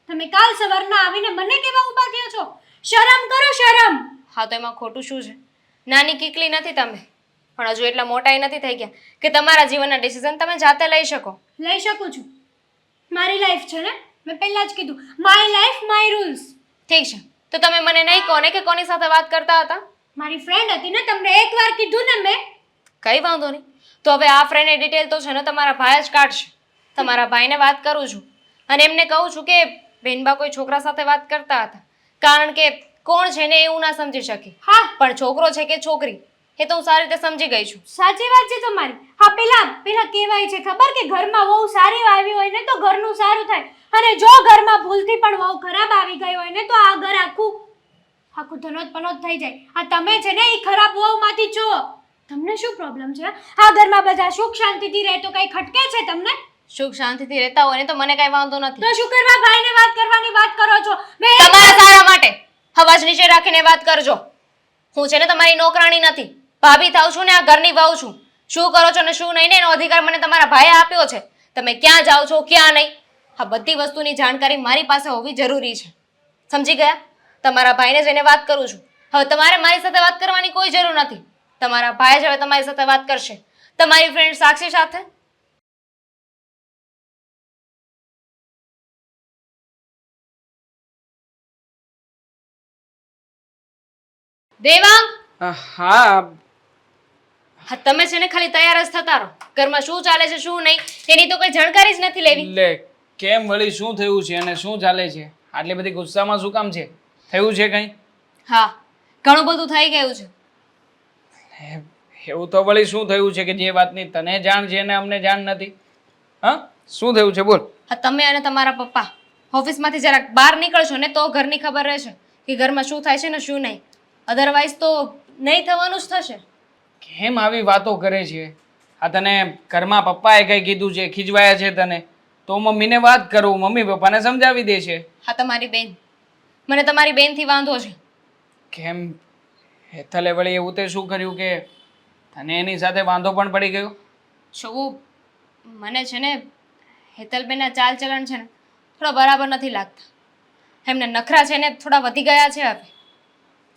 તમે કાલ સવારના આવીને મને કેવા ઊભા થયા છો? શરમ કરો, શરમ. હા, તો એમાં ખોટું શું છે? નાની કીકલી નથી તમે, પણ હજુ એટલા મોટાઈ નથી થઈ ગયા કે તમારા જીવનના ડિસિઝન તમે જાતે લઈ શકો. લઈ શકું છું. મારી લાઈફ છે ને, મેં પહેલા જ કીધું, માય લાઈફ માય રૂલ્સ. ઠીક છે, તો તમે મને નહીં કહો ને કે કોની સાથે વાત કરતા હતા? મારી ફ્રેન્ડ હતી ને, તમને એકવાર કીધું ને મેં. કઈ વાંધો નહીં. તો હવે આ ફ્રેન્ડની ડિટેલ તો છે ને તમારા ભાઈ જ કાઢશે. તમારા ભાઈને વાત કરું છું અને એમને કહું છું કે બેનબા કોઈ છોકરા સાથે વાત કરતા હતા, કારણ કે કોણ છે ને એવું ના સમજી શકે. હા, પણ છોકરો છે કે છોકરી એ તો હું સારી રીતે સમજી ગઈ છું. સાચી વાત છે તમારી. હા, પેલા કહેવાય છે ખબર કે ઘરમાં વહુ સારી આવી હોય ને તો ઘરનું સારું થાય, અને જો ઘરમાં ભૂલથી પણ વહુ ખરાબ આવી ગઈ હોય ને તો આ ઘર આખું ધનોત પનોત થઈ જાય. આ તમે છે ને એ ખરાબ વહુમાંથી છો. તમને શું પ્રોબ્લેમ છે? આ ઘરમાં બધા સુખ શાંતિથી રહે તો કઈ ખટકે છે તમને? સુખ શાંતિથી રહેતા હોય ને તો મને કઈ વાંધો નથી. તો શું કરવા ભાઈને વાત કરવાની વાત કરો છો? તમારા સારા માટે અવાજ નીચે રાખીને વાત કરજો. હું છે ને તમારી નોકરાણી નથી, ભાભી થાઉં છું ને આ ઘરની વહુ છું. શું કરો છો ને શું નહીં ને એનો અધિકાર મને તમારા ભાઈએ આપ્યો છે. તમે ક્યાં જાઓ છો ક્યાં નહીં આ બધી વસ્તુની જાણકારી મારી પાસે હોવી જરૂરી છે. સમજી ગયા? તમારા ભાઈને જઈને વાત કરું છું. હવે તમારે મારી સાથે વાત કરવાની કોઈ જરૂર નથી. તમારા ભાઈ જ હવે તમારી સાથે વાત કરશે, તમારી ફ્રેન્ડ સાક્ષી સાથે. દેવાંગ, હા હા તમે છે ને ખાલી તૈયાર જ થતા રહો. ઘરમાં શું ચાલે છે શું નહીં એની તો કોઈ જાણકારી જ નથી લેવી. લે કેમ વળી શું થયું છે અને શું ચાલે છે? આટલી બધી ગુસ્સામાં શું કામ છે? થયું છે કંઈ? હા, ઘણું બધું થઈ ગયું છે. એવું તો વળી શું થયું છે કે જે વાતની તને જાણ છે ને અમને જાણ નથી? હા, શું થયું છે બોલ. હા, તમે અને તમારા પપ્પા ઓફિસમાંથી જરાક બહાર નીકળશો ને તો ઘરની ખબર રહેશે કે ઘરમાં શું થાય છે ને શું નહીં. અધરવાઇઝ તો નહીં થવાનું જ થશે. કેમ આવી વાતો કરે છે? આ તને ઘરમાં પપ્પાએ કંઈ કીધું છે, ખીજવાયા છે તને? તો મમ્મીને વાત કરું, મમ્મી પપ્પાને સમજાવી દે છે. હા, તમારી બેન, મને તમારી બેનથી વાંધો છે. કેમ હેતલે વળી એવું તે શું કર્યું કે તને એની સાથે વાંધો પણ પડી ગયો? શું મને છે ને હેતલબેનના ચાલ ચલણ છે ને થોડા બરાબર નથી લાગતા. એમને નખરા છે ને થોડા વધી ગયા છે હવે.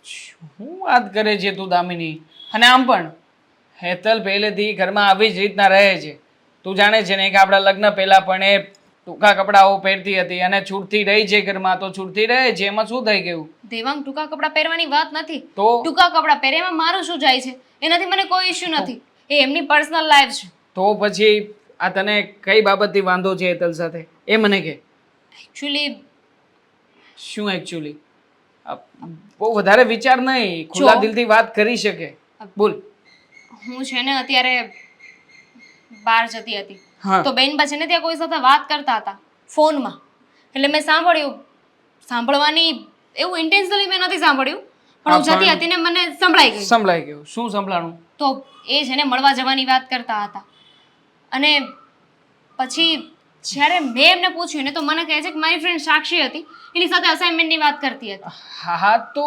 શું વાત કરે છે તું દામિની? અને આમ પણ હેતલ પહેલેથી ઘરમાં આવી જ રીતના રહે છે. તું જાણે છે ને કે આપણા લગ્ન પહેલા પણ એ ટૂંકા કપડાઓ પહેરતી હતી અને છૂટતી રહી છે ઘરમાં, તો છૂટતી રહે છે. એમાં શું થઈ ગયું? દેવાંગ, ટૂંકા કપડાં પહેરવાની વાત નથી. તો ટૂંકા કપડાં પહેરે એમાં મારું શું જાય છે? એનાથી મને કોઈ ઇશ્યુ નથી. એ એમની પર્સનલ લાઈફ છે. તો પછી આ તને કઈ બાબતથી વાંધો છે હેતલ સાથે એ મને કહે. એકચ્યુઅલી શું એકચ્યુઅલી? બહુ વધારે વિચાર નહીં, ખુલ્લા દિલથી વાત કરી શકે. બોલ. હું છે ને અત્યારે બહાર જતી હતી હા. તો બેન છે ને ત્યાં કોઈ સાથે વાત કરતા હતા ફોનમાં. એટલે મેં સાંભળ્યું. સાંભળવાની એવું ઇન્ટેન્શનલી મેં નથી સાંભળ્યું, પણ હું જતી હતી ને મને સંભળાઈ ગયું. સંભળાઈ ગયું. શું સંભળાણું? તો એ છે ને મળવા જવાની વાત કરતા હતા અને પછી જ્યારે મેં એમને પૂછ્યું ને તો મને કહે છે કે મારી ફ્રેન્ડ સાક્ષી હતી એની સાથે અસાઇનમેન્ટની વાત કરતી હતી. હા તો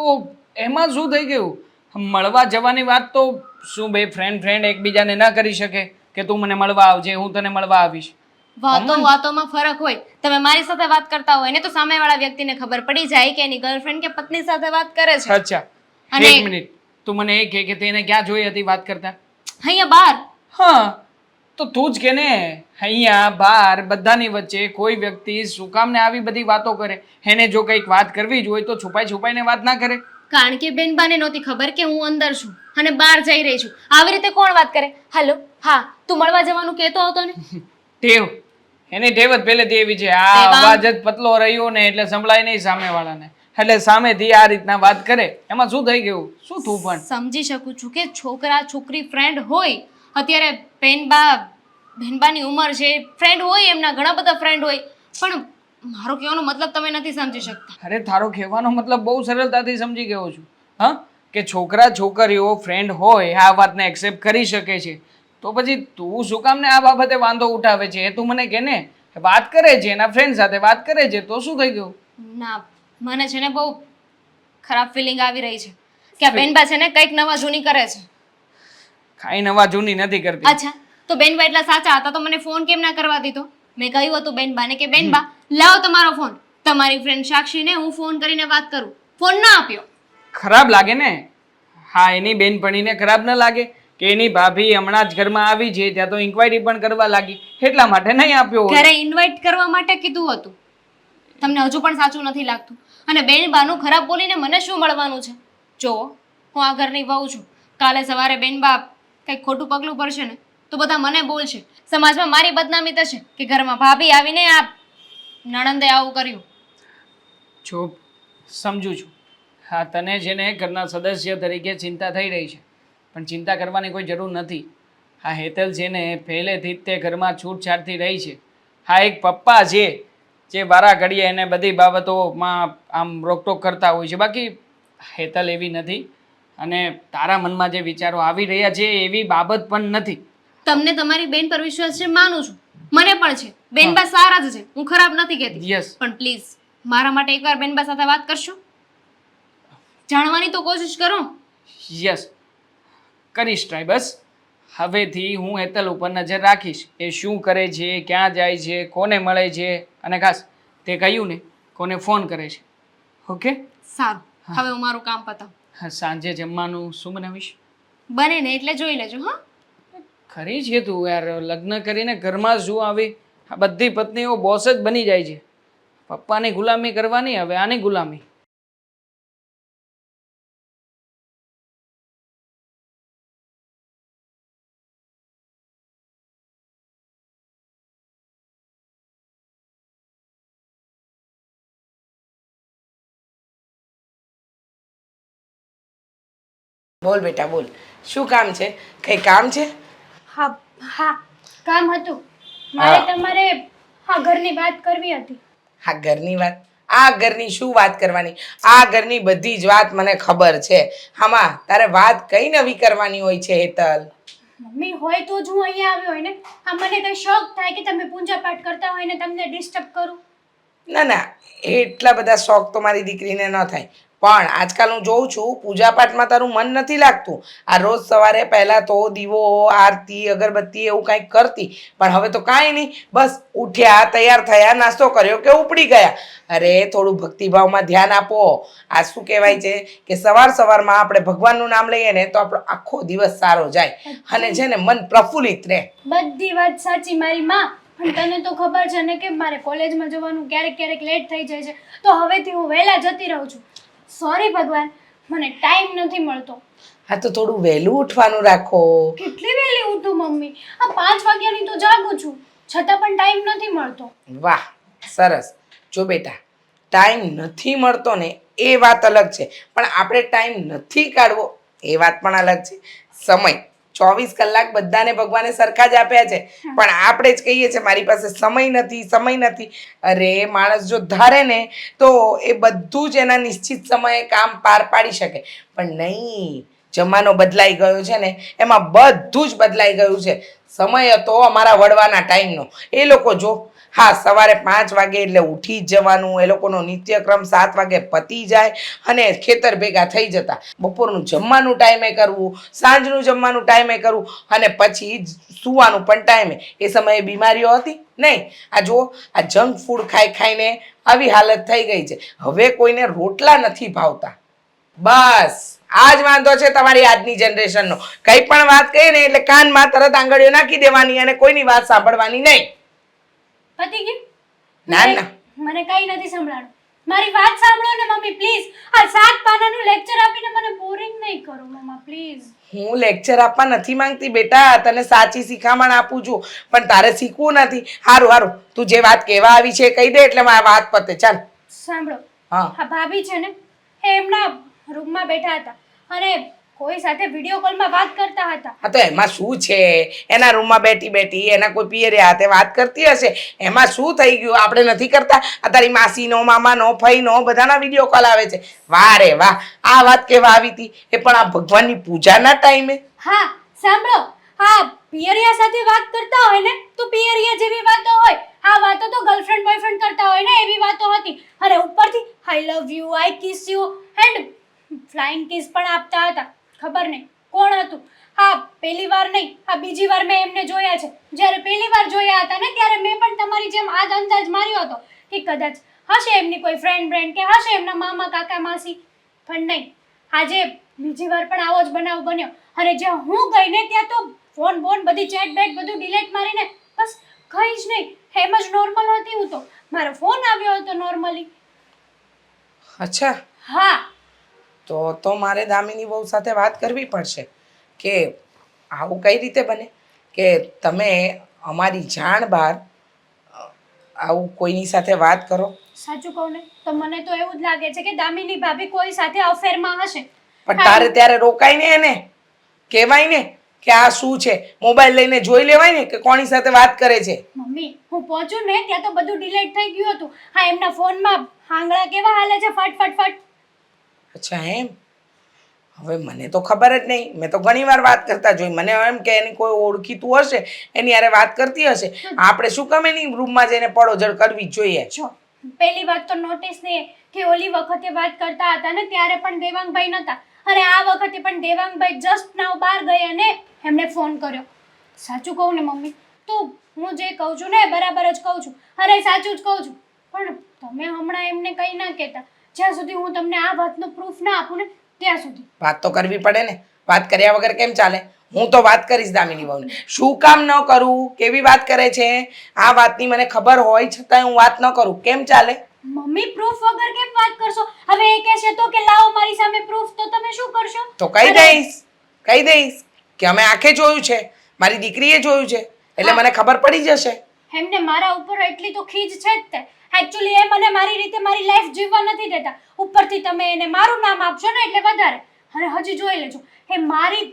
એમાં શું થઈ ગયું? મળવા જવાની વાત તો શું બે ફ્રેન્ડ એકબીજાને ના કરી શકે કે તું મને મળવા આવજે, હું તને મળવા આવીશ? વાતોમાં ફરક હોય. તમે મારી સાથે વાત કરતા હોય ને તો સામેવાળા વ્યક્તિને ખબર પડી જાય કે એની ગર્લફ્રેન્ડ કે પત્ની સાથે વાત કરે છે. અચ્છા, અને- એક મિનિટ, તું મને એ કહે કે તેને ક્યાં જોઈ હતી વાત કરતા? અહીંયા બહાર. હા તો તું જ કે ને, અહીંયા બહાર બધાની વચ્ચે કોઈ વ્યક્તિ શું કામ ને આવી બધી વાતો કરે? એને જો કંઈક વાત કરવી જ હોય તો છુપાઈને વાત ના કરે. કારણ કે બેનબાને નહોતી ખબર કે હું અંદર છું અને બહાર જઈ રહી છું. આવી રીતે કોણ વાત કરે? હાલો, હા, તું મળવા જવાનું કહેતો હતો ને? ટેવ, એની ટેવ જ પહેલેથી એવી છે. આ તેવા- અવાજ જ પતલો રહ્યો ને એટલે સંભળાય નહીં સામેવાળાને, એટલે સામેથી આ રીતના વાત કરે. એમાં શું થઈ ગયું? શું તું પણ સમજી શકું છું કે છોકરા છોકરી ફ્રેન્ડ હોય. અત્યારે બહેનબાની ઉંમર છે, ફ્રેન્ડ હોય, એમના ઘણા બધા ફ્રેન્ડ હોય, પણ મારો કહેવાનો મતલબ તમે નથી સમજી શકતા. અરે તારો કહેવાનો મતલબ બહુ સરળતાથી સમજી ગયો છું. હા, કે છોકરા છોકરીઓ ફ્રેન્ડ હોય આ વાતને એક્સેપ્ટ કરી શકે છે, તો પછી તું શું કામ ને આ બાબતે વાંધો ઉઠાવે છે? એ તું મને કહે ને. વાત કરે છે એના ફ્રેન્ડ સાથે વાત કરે છે તો શું થઈ ગયું? ના, મને છે ને બહુ ખરાબ ફિલિંગ આવી રહી છે કે આ બેનબા છે ને કંઈક નવા જૂની કરે છે. કાંઈ નવા જૂની નથી કરતી. અચ્છા, તો બેનબા એટલા સાચા હતા તો મને ફોન કેમ ના કરવા દીધો? મેં કહ્યું હતું બેનબાને કે બેનબા લાવો તમારો ફોન, તમારી ફ્રેન્ડ સાક્ષીને હું ફોન કરીને વાત કરું. ફોન ના આપ્યો. ખરાબ લાગે ને? હા, એની બેનપણીને ખરાબ ન લાગે કે એની ભાભી હમણાં જ ઘરમાં આવી છે, ત્યાં તો ઇન્ક્વાયરી પણ કરવા લાગી, એટલા માટે નહીં આપ્યો હોય. ઘરે ઇન્વાઇટ કરવા માટે કીધું હતું. તમને હજુ પણ સાચું નથી લાગતું? અને બેનબાનું ખરાબ બોલીને મને શું મળવાનું છે? જો હું આ ઘરની વહુ છું, કાલે સવારે બેનબા કંઈક ખોટું પગલું પડશે ને તો બધા મને બોલશે, સમાજમાં મારી બદનામી થશે કે ઘરમાં ભાભી આવીને આ નણંદે આવું કર્યું. જો સમજુ છું, હા, તને છે ને ઘરના સદસ્ય તરીકે ચિંતા થઈ રહી છે, પણ ચિંતા કરવાની કોઈ જરૂર નથી. હા, હેતલ છે ને પહેલેથી જ તે ઘરમાં છૂટછાટથી રહી છે. હા, એક પપ્પા છે જે વારા ઘડીએ એને બધી બાબતોમાં આમ રોકટોક કરતા હોય છે, બાકી હેતલ એવી નથી. અને તારા મનમાં જે વિચારો આવી રહ્યા છે એવી બાબત પણ નથી. તમને તમારી બેન પર વિશ્વાસ છે, માનું છું, મને પણ છે. બેનબા સારા જ છે, હું ખરાબ નથી કહેતી. યસ, પણ પ્લીઝ મારા માટે એકવાર બેનબા સાથે વાત કરશો? જાણવાની તો કોશિશ કરો. યસ, કરીશ ટ્રાય. બસ હવેથી હું હેતલ ઉપર નજર રાખીશ, એ શું કરે છે, ક્યાં જાય છે, કોને મળે છે, અને ખાસ તે કહ્યું ને કોને ફોન કરે છે. ઓકે, સારું, હવે હું મારું કામ પતાવું. હા, સાંજે જમવાનું શું બનાવીશ? બને ને એટલે જોઈ લેજો. હા, ખરી છે તું યાર, લગ્ન કરીને ઘરમાં શું આવી? આ બધી પત્નીઓ બોસ જ બની જાય છે. પપ્પાની ગુલામી કરવાની, હવે આની ગુલામી. બોલ બેટા બોલ, શું કામ છે? કઈ કામ છે? હા હા, કામ હતું. મારે તમારે હા ઘરની વાત કરવી હતી. આ ઘરની વાત? આ ઘરની શું વાત કરવાની? આ ઘરની બધી જ વાત મને ખબર છે. આમાં તારે વાત કઈ નવી કરવાની હોય છે હેતલ? મમ્મી હોય તો જ હું અહીંયા આવ્યો હોય ને. આ મને કઈ શોખ થાય કે તમે પૂજા પાઠ કરતા હોય ને તમને ડિસ્ટર્બ કરું. ના ના, એટલા બધા શોખ તો મારી દીકરીને ન થાય. પણ આજકાલ હું જોઉં છું પૂજા પાઠમાં તારું મન નથી લાગતું. આ રોજ સવારે પહેલા તો દીવો, આરતી, અગરબત્તી એવું કંઈક કરતી, પણ હવે તો કાંઈ નહીં, બસ ઉઠ્યા, તૈયાર થયા, નાસ્તો કર્યો કે ઉપડી ગયા. અરે થોડું ભક્તિભાવમાં ધ્યાન આપો. આ શું કહેવાય છે કે સવાર સવારમાં આપણે ભગવાનનું નામ લઈએ ને તો આપણો આખો દિવસ સારો જાય અને છે ને મન પ્રફુલ્લિત રહે. બધી વાત સાચી મારી માં, પણ તને તો ખબર છે ને કે મારે કોલેજમાં જવાનું ક્યારેક ક્યારેક લેટ થઈ જાય છે, તો હવેથી હું વહેલા જતી રહું છું. સોરી ભગવાન, મને ટાઈમ નથી મળતો. હા તો થોડું વહેલું ઉઠવાનું રાખો. કેટલી વહેલી ઉઠું મમ્મી? આ 5 વાગ્યાની તો જાગું છું, છતાં પણ ટાઈમ નથી મળતો. વાહ, સરસ. જો બેટા, ટાઈમ નથી મળતો ને એ વાત અલગ છે, પણ આપણે ટાઈમ નથી કાઢવો એ વાત પણ અલગ છે. સમય 24 કલાક બધાને ભગવાને સરખા જ આપ્યા છે, પણ આપણે જ કહીએ છીએ મારી પાસે સમય નથી. અરે માણસ જો ધારે ને તો એ બધું જ એના નિશ્ચિત સમયે કામ પાર પાડી શકે, પણ નહીં. જમાનો બદલાઈ ગયો છે ને, એમાં બધું જ બદલાઈ ગયું છે. સમય હતો અમારા વડવાના ટાઈમનો, એ લોકો જો હા સવારે 5 વાગે એટલે ઉઠી જ જવાનું, એ લોકોનો નિત્યક્રમ 7 વાગે પતી જાય અને ખેતર ભેગા થઈ જતા. બપોરનું જમવાનું ટાઈમે કરવું, સાંજનું જમવાનું ટાઈમે કરવું અને પછી સૂવાનું પણ ટાઈમે. એ સમયે બીમારીઓ હતી નહીં. આ જુઓ, આ જંક ફૂડ ખાઈને આવી હાલત થઈ ગઈ છે. હવે કોઈને રોટલા નથી ભાવતા. બસ આ જ વાંધો છે તમારી આજની જનરેશનનો. કંઈ પણ વાત કહીએ ને એટલે કાનમાં તરત આંગળીઓ નાખી દેવાની અને કોઈની વાત સાંભળવાની નહીં. પતી ગયું? ના ના, મને કઈ નથી સંભળાણું. મારી વાત સાંભળો ને મમ્મી પ્લીઝ. આ 7 પાનાનું લેક્ચર આપીને મને બોરિંગ નહીં કરો મમ્મા પ્લીઝ. હું લેક્ચર આપવા નથી માંગતી બેટા, તને સાચી શિખામણ આપું છું, પણ તારે શીખવું નથી. હારું તું જે વાત કહેવા આવી છે કહી દે એટલે મારી વાત પતે. ચાલ સાંભળો, હા. આ ભાભી છે ને એ એમના રૂમમાં બેઠા હતા અને કોઈ સાથે વિડીયો કોલમાં વાત કરતા હતા. હા તો એમાં શું છે? એના રૂમમાં બેઠી એના કોઈ પિયરિયા હાથે વાત કરતી હશે, એમાં શું થઈ ગયું? આપણે નથી કરતા? આ તારી માસીનો, મામાનો, ફઈનો બધાના વિડીયો કોલ આવે છે. વાહ રે વાહ, આ વાત કેવા આવી હતી? એ પણ આ ભગવાનની પૂજાના ટાઈમે. હા સાંભળો, આ પિયરિયા સાથે વાત કરતા હોય ને તો પિયરિયા જેવી વાતો હોય. આ વાતો તો ગર્લફ્રેન્ડ બોયફ્રેન્ડ કરતા હોય ને એવી વાતો હતી. અને ઉપરથી I love you, I kiss you and flying kiss પણ આપતા હતા. ખબર નહીં કોણ હતું. હા પહેલી વાર નહીં, આ બીજી વાર મેં એમને જોયા છે. જ્યારે પહેલી વાર જોયા હતા ને ત્યારે મેં પણ તમારી જેમ આ જ અંદાજ માર્યો હતો કે કદાચ હશે એમની કોઈ ફ્રેન્ડ કે હશે એમના મામા કાકા માસી, પણ નહીં. આજે બીજી વાર પણ આવો જ બનાવ બન્યો અને જ્યાં હું ગઈ ને ત્યાં તો ફોન બધી ચેટ બેટ બધું ડિલીટ મારીને બસ કંઈ જ નહીં, એમ જ નોર્મલ હતી હું તો. મારો ફોન આવ્યો હતો નોર્મલી. અચ્છા, હા તો મારે દામિની બહુ સાથે વાત કરવી પડશે કે આવું કઈ રીતે બને કે તમે અમારી જાણ બહાર આવું કોઈની સાથે વાત કરો. સાચું કહું ને તો મને તો એવું જ લાગે છે કે દામિની ભાભી કોઈ સાથે અફેરમાં હશે. પણ તારે ત્યારે રોકાય ને, એને કહેવાય ને કે આ શું છે, મોબાઈલ લઈને જોઈ લેવાય ને કે કોની સાથે વાત કરે છે. મમ્મી હું પહોંચું ને ત્યાં તો બધું ડિલીટ થઈ ગયું હતું. હા એમના ફોનમાં આંગળા કેવા હાલે છે, ફટ. અચ્છા એમ? હવે મને તો ખબર જ નહીં. મેં તો ઘણી વાર વાત કરતા જોઈ. મને એમ કે એની કોઈ ઓળખીતું હશે, એની હારે વાત કરતી હશે. આપણે શું કામ એની રૂમમાં જઈને પડોજડ કરવી જોઈએ? જો પહેલી વાત તો નોટિસ નહીં કે ઓલી વખતે વાત કરતા હતા ને ત્યારે પણ દેવાંગભાઈ નહોતા અને આ વખતે પણ દેવાંગભાઈ જસ્ટ નાવ બહાર ગયા ને એમને ફોન કર્યો. સાચું કહું ને મમ્મી તો હું જે કહું છું ને બરાબર જ કહું છું અને સાચું જ કહું છું. પણ તમે હમણાં એમને કંઈ ના કહેતા. જ્યાં સુધી હું તમને આ વાતનો પ્રૂફ ના આપું ને ત્યાં સુધી. વાત તો કરવી પડે ને. વાત કર્યા વગર કેમ ચાલે? હું તો વાત કરીશ દામિની બહુને. શું કામ ન કરું? કેવી વાત કરે છે? આ વાતની મને ખબર હોય છતાંય હું વાત ન કરું કેમ ચાલે? મમ્મી પ્રૂફ વગર કેમ વાત કરશો? હવે એ કહેશે તો કે લાવો મારી સામે પ્રૂફ, તો તમે શું કરશો? તો કહી દઈશ કે અમે આંખે જોયું છે, મારી દીકરીએ જોયું છે, એટલે મને ખબર પડી જશે. એમને મારા ઉપર એટલી તો ખીજ છે જ તે. એકચ્યુઅલી એ મને મારી રીતે મારી લાઈફ જીવવા નથી દેતા. ઉપરથી તમે એને મારું નામ આપશો ને એટલે વધારે. અને હજી જોઈ લેજો, એ મારી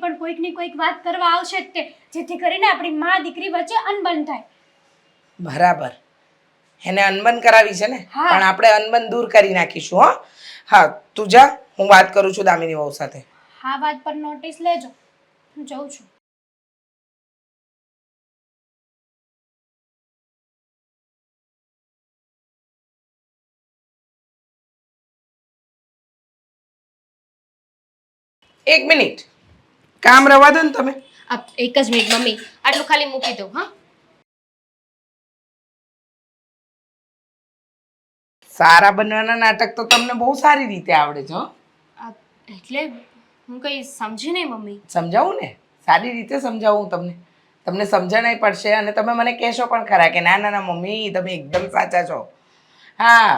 પણ કોઈકની કોઈક વાત કરવા આવશે જ તે, જેથી કરીને આપણી મા દીકરી વચ્ચે અનબન થાય. બરાબર, એને અનબન કરાવી છે ને, હા. પણ આપણે અનબન દૂર કરી નાખીશું. હા તું જા, હું વાત કરું છું દામિની બહુ સાથે. આ વાત પર નોટિસ લેજો. હું જઉં છું. એક મિનિટ, કામ રવા દો ને તમે. એક જ મિનિટ મમ્મી, આટલું ખાલી મૂકી દઉં. હા સારા બનવાના નાટક તો તમને બહુ સારી રીતે આવડે છે. એટલે હું કંઈ સમજી નહીં મમ્મી. સમજાવું ને, સારી રીતે સમજાવું તમને. તમને સમજણ પડશે અને તમે મને કહેશો પણ ખરા કે ના ના ના મમ્મી તમે એકદમ સાચા છો. હા,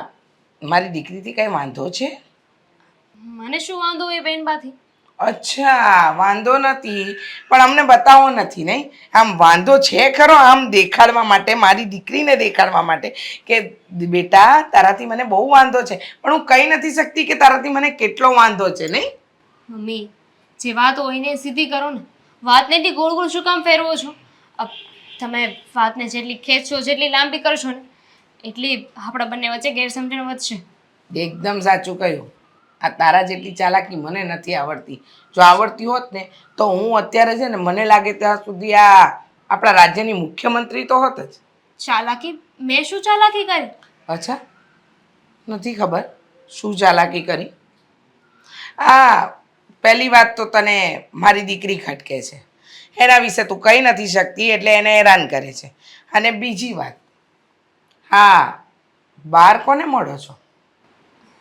મારી દીકરીથી કંઈ વાંધો છે? મને શું વાંધો હોય બેનબાથી? અચ્છા, વાંધો નથી, પણ અમને બતાવો નથી નહીં? આમ વાંધો છે ખરો, આમ દેખાડવા માટે, મારી દીકરીને દેખાડવા માટે કે બેટા તારાથી મને બહુ વાંધો છે, પણ હું કહી નથી શકતી કે તારાથી મને કેટલો વાંધો છે નહીં? મમ્મી જે વાત હોય ને એ સીધી કરો ને. વાતને એટલી ગોળ ગોળ શું કામ ફેરવો છો? તમે વાતને જેટલી ખેંચશો, જેટલી લાંબી કરશો ને એટલી આપણા બંને વચ્ચે ગેરસમજણ વધશે. એકદમ સાચું કહ્યું. આ તારા જેટલી ચાલાકી મને નથી આવડતી. જો આવડતી હોત ને તો હું અત્યારે છે ને મને લાગે ત્યાં સુધી આ આપણા રાજ્યની મુખ્યમંત્રી તો હોત જ. ચાલાકી? મેં શું ચાલાકી કરી? અચ્છા, નથી ખબર શું ચાલાકી કરી. આ પહેલી વાત તો તને મારી દીકરી ખટકે છે, એના વિશે તું કહી નથી શકતી એટલે એને હેરાન કરે છે. અને બીજી વાત, હા, બહાર કોને મળો છો?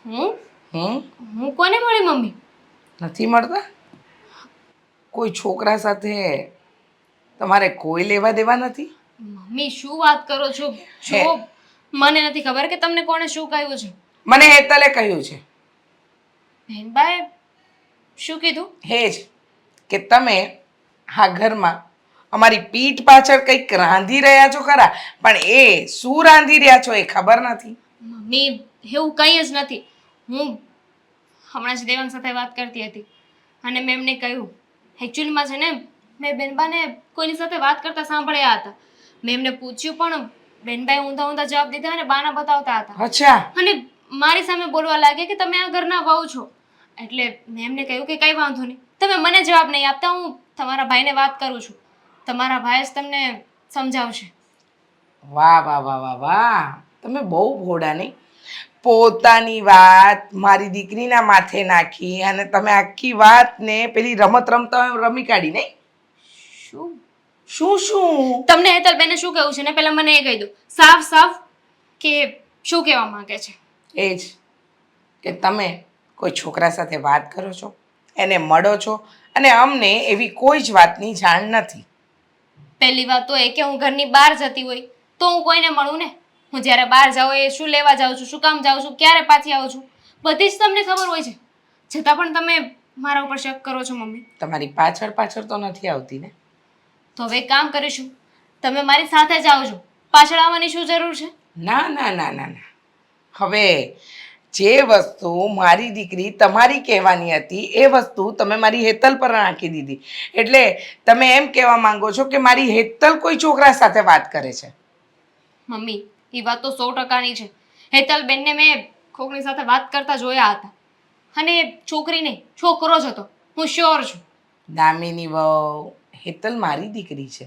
હું કોને મળી મમ્મી? નથી મળતા? કોઈ છોકરા સાથે તમારે કોઈ લેવા દેવા નથી? મમ્મી શું વાત કરો છો? જો મને નથી ખબર કે તમને કોણે શું કહ્યું છે. મને હેતલે કહ્યું છે. બહેનબાએ શું કીધું? હે જ કે તમે આ ઘરમાં અમારી પીઠ પાછળ કંઈક રાંધી રહ્યા છો ખરા, પણ એ શું રાંધી રહ્યા છો એ ખબર નથી. મમ્મી એવું કંઈ જ નથી. હું હમણાં જ દેવાંગ સાથે વાત કરતી હતી અને મેં એમને કહ્યું, એકચ્યુઅલીમાં છે ને મેં બેનબાને કોઈની સાથે વાત કરતા સાંભળ્યા હતા. મેં એમને પૂછ્યું પણ બેનબાએ ઊંધા ઊંધા જવાબ દીધા અને બાના બતાવતા હતા. અચ્છા. અને મારી સામે બોલવા લાગ્યા કે તમે આ ઘરના વહુ છો. એટલે મેં એમને કહ્યું કે કંઈ વાંધો નહીં, તમે મને જવાબ નહીં આપતા, હું તમારા ભાઈને વાત કરું છું, તમારા ભાઈ જ તમને સમજાવશે. વાહ વાહ વાહ વાહ વાહ, તમે બહુ ભોળા નહીં. પોતાની વાત મારી દીકરીના માથે નાખી અને તમે આખી વાતને પેલી રમત રમતા રમી કાઢી નહીં? શું શું શું? તમને હેતલબેને શું કહ્યું છે ને પહેલા મને એ કહી દો સાફ સાફ કે શું કહેવા માંગે છે. એ જ કે તમે કોઈ છોકરા સાથે વાત કરો છો, એને મળો છો અને અમને એવી કોઈ જ વાતની જાણ નથી. પહેલી વાત તો એ કે હું ઘરની બહાર જતી હોય તો હું કોઈને મળું ને. હું જ્યારે બહાર જાઉં એ શું લેવા જાઉં છું, શું કામ જાઉં છું, ક્યારે પાછી આવું છું, બધી જ તમને ખબર હોય છે. છતાં પણ તમે મારા ઉપર શક કરો છો મમ્મી. તમારી પાછળ પાછળ તો નથી આવતી ને? તો હવે એક કામ કરીશું, તમે મારી સાથે જ આવજો, પાછળ આવવાની શું જરૂર છે? ના ના ના ના ના, હવે જે વસ્તુ મારી દીકરી તમારી કહેવાની હતી એ વસ્તુ તમે મારી હેતલ પર નાખી દીધી. એટલે તમે એમ કહેવા માંગો છો કે મારી હેતલ કોઈ છોકરા સાથે વાત કરે છે? મમ્મી એ વાત તો 100%ની છે. હેતલબેનને મેં કોકની સાથે વાત કરતા જોયા હતા અને છોકરી નહીં છોકરો જ હતો, હું શ્યોર છું. દામિની વહુ, હેતલ મારી દીકરી છે,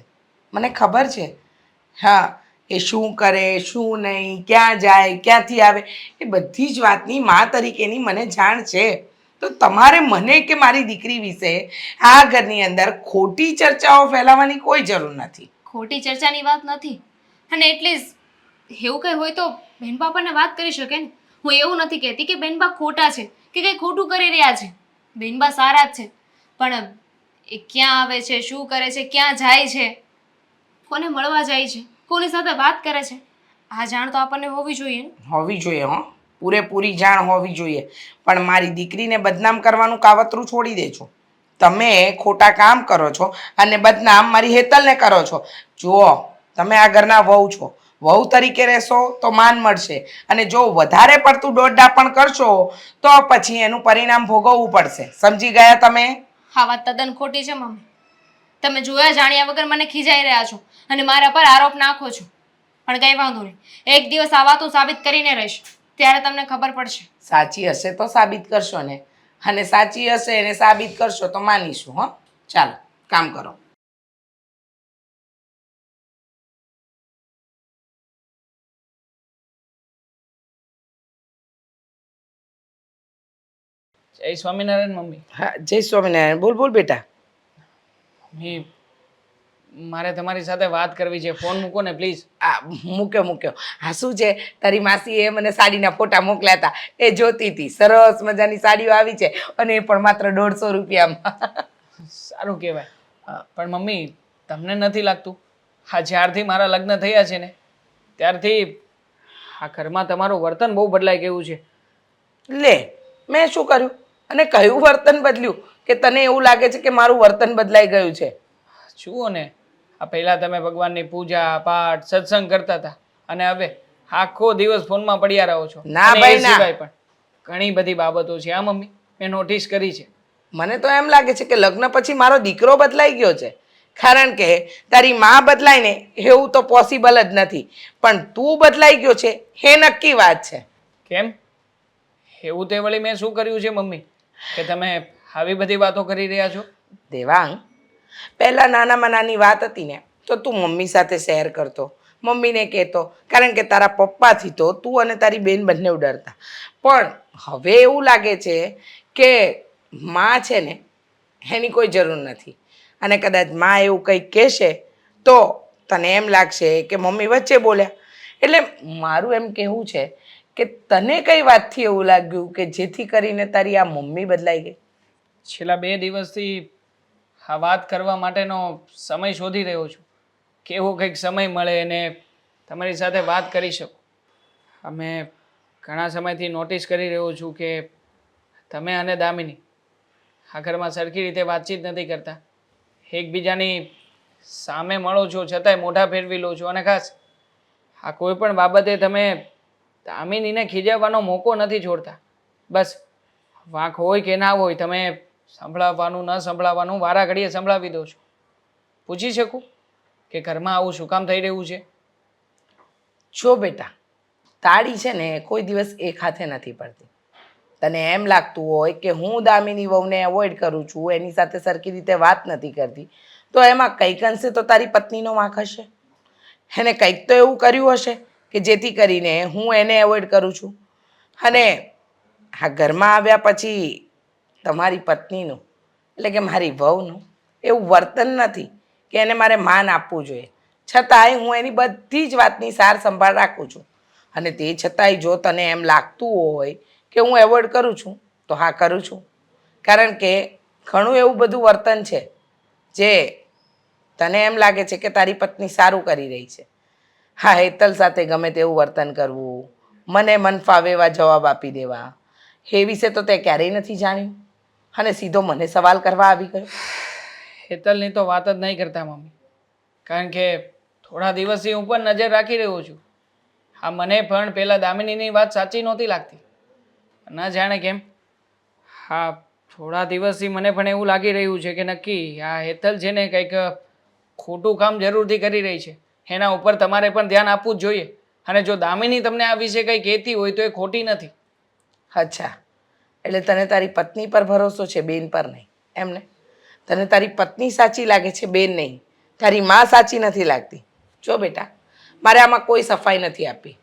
મને ખબર છે. હા, એ શું કરે શું નહીં, ક્યાં જાય ક્યાંથી આવે એ બધી જ વાતની મા તરીકેની મને જાણ છે. તો તમારે મને કે મારી દીકરી વિશે આ ઘરની અંદર ખોટી ચર્ચાઓ ફેલાવવાની કોઈ જરૂર નથી. ખોટી ચર્ચાની વાત નથી અને એટલીસ્ટ એવું કંઈ હોય તો બેનબા આપણને વાત કરી શકે ને. હું એવું નથી કહેતી કે બેનબા ખોટા છે કે કંઈ ખોટું કરી રહ્યા છે. બેનબા સારા જ છે, પણ એ ક્યાં આવે છે, શું કરે છે, ક્યાં જાય છે, કોને મળવા જાય છે, કોની સાથે વાત કરે છે, આ જાણ તો આપણને હોવી જોઈએ ને. હોવી જોઈએ, હો, પૂરેપૂરી જાણ હોવી જોઈએ. પણ મારી દીકરીને બદનામ કરવાનું કાવતરું છોડી દેજો. તમે ખોટા કામ કરો છો અને બદનામ મારી હેતલને કરો છો. જુઓ, તમે આ ઘરના વહુ છો, વહુ તરીકે રહેશો તો માન મળશે અને જો વધારે પડતું દોડડાપણ કરશો તો પછી એનું પરિણામ ભોગવવું પડશે. સમજી ગયા તમે? આ વાત તદ્દન ખોટી છે મમ્મી. તમે જોયા જાણ્યા વગર મને ખીજાઈ રહ્યા છો અને મારા પર આરોપ નાખો છો. પણ કંઈ વાંધો નહીં, એક દિવસ આ વાતો સાબિત કરીને રહીશ, ત્યારે તમને ખબર પડશે. સાચી હશે તો સાબિત કરશો ને, અને સાચી હશે એને સાબિત કરશો તો માનીશું. હો, ચાલો કામ કરો. જય સ્વામિનારાયણ મમ્મી. હા, જય સ્વામિનારાયણ. બોલ બોલ બેટા. મમ્મી મારે તમારી સાથે વાત કરવી છે, ફોન મૂકો ને પ્લીઝ. આ મૂક્યો મૂક્યો. હા, શું છે, તારી માસીએ મને સાડીના ફોટા મોકલ્યા હતા, એ જોતી હતી. સરસ મજાની સાડીઓ આવી છે અને એ પણ માત્ર 150 રૂપિયામાં. સારું કહેવાય. પણ મમ્મી તમને નથી લાગતું હા જ્યારથી મારા લગ્ન થયા છે ને ત્યારથી આ ઘરમાં તમારું વર્તન બહુ બદલાઈ ગયું છે? લે, મેં શું કર્યું અને કયું વર્તન બદલ્યું કે તને એવું લાગે છે કે મારું વર્તન બદલાઈ ગયું છે? જુઓ ને, આ પહેલાં તમે ભગવાનની પૂજા પાઠ સત્સંગ કરતા હતા અને હવે આખો દિવસ ફોનમાં પડ્યા રહો છો. ના અને એ ભાઈ ના. સિવાય પણ ઘણી બધી બાબતો છે આ મમ્મી મેં નોટિસ કરી છે. મને તો એમ લાગે છે કે લગ્ન પછી મારો દીકરો બદલાઈ ગયો છે. કારણ કે તારી માં બદલાય ને એવું તો પોસિબલ જ નથી, પણ તું બદલાઈ ગયો છે એ નક્કી વાત છે. કેમ? એવું તે વળી મેં શું કર્યું છે મમ્મી કે તમે આવી બધી વાતો કરી રહ્યા છો? દેવાંગ, પહેલા નાનામાં નાની વાત હતી ને તો તું મમ્મી સાથે શેર કરતો, મમ્મીને કહેતો, કારણ કે તારા પપ્પાથી તો તું અને તારી બેન બંને ડરતા. પણ હવે એવું લાગે છે કે માં છે ને એની કોઈ જરૂર નથી, અને કદાચ માં એવું કંઈક કહેશે તો તને એમ લાગશે કે મમ્મી વચ્ચે બોલ્યા. એટલે મારું એમ કહેવું છે કે તને કઈ વાતથી એવું લાગ્યું કે જેથી કરીને તારી આ મમ્મી બદલાઈ ગઈ? છેલ્લા 2 દિવસથી આ વાત કરવા માટેનો સમય શોધી રહ્યો છું. કેવો કંઈક સમય મળે અને તમારી સાથે વાત કરી શકું. અમે ઘણા સમયથી નોટિસ કરી રહ્યો છું કે તમે અને દામિની આ ઘરમાં સરખી રીતે વાતચીત નથી કરતા. એકબીજાની સામે મળો છો છતાંય મોઢા ફેરવી લો છો, અને ખાસ આ કોઈ પણ બાબતે તમે દામિનીને ખીજાવવાનો મોકો નથી છોડતા. બસ વાંક હોય કે ના હોય તમે સંભળાવવાનું ન સંભળાવવાનું વારા ઘડીએ સંભળાવી દો છો. પૂછી શકું કે ઘરમાં આવું શું કામ થઈ રહ્યું છે? જો બેટા, તાળી છે ને કોઈ દિવસ એક હાથે નથી પડતી. તને એમ લાગતું હોય કે હું દામિની વહુને એવોઇડ કરું છું, એની સાથે સરખી રીતે વાત નથી કરતી, તો એમાં કંઈક અંશે તો તારી પત્નીનો વાંક હશે. એને કંઈક તો એવું કર્યું હશે કે જેથી કરીને હું એને એવોઇડ કરું છું. અને આ ઘરમાં આવ્યા પછી તમારી પત્નીનું એટલે કે મારી વહુનું એવું વર્તન નથી કે એને મારે માન આપવું જોઈએ. છતાંય હું એની બધી જ વાતની સાર સંભાળ રાખું છું. અને તે છતાંય જો તને એમ લાગતું હોય કે હું એવોઇડ કરું છું તો હા, કરું છું. કારણ કે ઘણું એવું બધું વર્તન છે જે તને એમ લાગે છે કે તારી પત્ની સારું કરી રહી છે. હા, હેતલ સાથે ગમે તેવું વર્તન કરવું, મને મન ફાવે એવા જવાબ આપી દેવા, એ વિશે તો તે ક્યારેય નથી જાણ્યું અને સીધો મને સવાલ કરવા આવી ગયો. હેતલની તો વાત જ નહીં કરતા મમ્મી, કારણ કે થોડા દિવસથી હું પણ નજર રાખી રહ્યો છું. હા, મને પણ પહેલાં દામિનીની વાત સાચી નહોતી લાગતી, ન જાણે કેમ. હા, થોડા દિવસથી મને પણ એવું લાગી રહ્યું છે કે નક્કી આ હેતલ છે ને કંઈક ખોટું કામ જરૂરથી કરી રહી છે. એના ઉપર તમારે પણ ધ્યાન આપવું જ જોઈએ. અને જો દામિની તમને આ વિશે કંઈ કહેતી હોય તો એ ખોટી નથી. અચ્છા, એટલે તને તારી પત્ની પર ભરોસો છે, બેન પર નહીં, એમને? તને તારી પત્ની સાચી લાગે છે, બેન નહીં. તારી માં સાચી નથી લાગતી. જો બેટા, મારે આમાં કોઈ સફાઈ નથી આપી.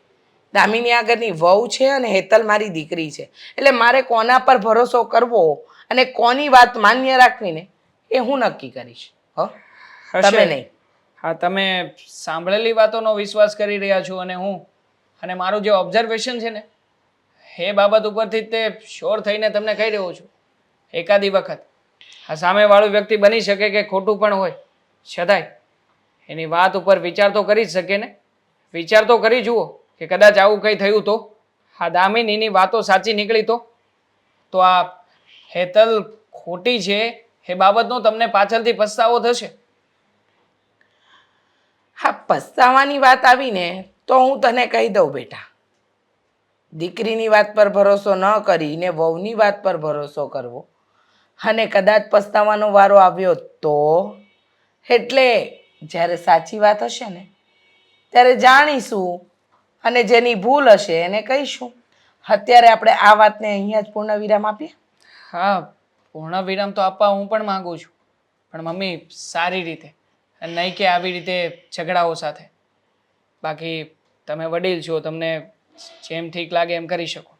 દામિની આગળની વહુ છે અને હેતલ મારી દીકરી છે. એટલે મારે કોના પર ભરોસો કરવો અને કોની વાત માન્ય રાખવીને એ હું નક્કી કરીશ. તમે નહીં. હા, તમે સાંભળેલી વાતોનો વિશ્વાસ કરી રહ્યા છો અને મારું જે ઓબ્ઝર્વેશન છે ને એ બાબત ઉપરથી જ તે શ્યોર થઈને તમને કહી રહ્યો છું. એકાદી વખત આ સામેવાળું વ્યક્તિ બની શકે કે ખોટું પણ હોય, છતાંય એની વાત ઉપર વિચાર તો કરી જ શકે ને. વિચાર તો કરી જુઓ કે કદાચ આવું કંઈ થયું તો, આ દામિનીની વાતો સાચી નીકળી તો આ હેતલ ખોટી છે એ બાબતનો તમને પાછળથી પસ્તાવો થશે. હા, પસ્તાવાની વાત આવીને તો હું તને કહી દઉં બેટા, દીકરીની વાત પર ભરોસો ન કરીને વહુની વાત પર ભરોસો કરવો અને કદાચ પસ્તાવાનો વારો આવ્યો તો, એટલે જ્યારે સાચી વાત હશે ને ત્યારે જાણીશું અને જેની ભૂલ હશે એને કહીશું. અત્યારે આપણે આ વાતને અહીંયા જ પૂર્ણ વિરામ આપીએ. હા, પૂર્ણ વિરામ તો આપવા હું પણ માંગુ છું, પણ મમ્મી સારી રીતે, નહીં કે આવી રીતે ઝઘડાઓ સાથે. બાકી તમે વડીલ છો, તમને જેમ ઠીક લાગે એમ કરી શકો.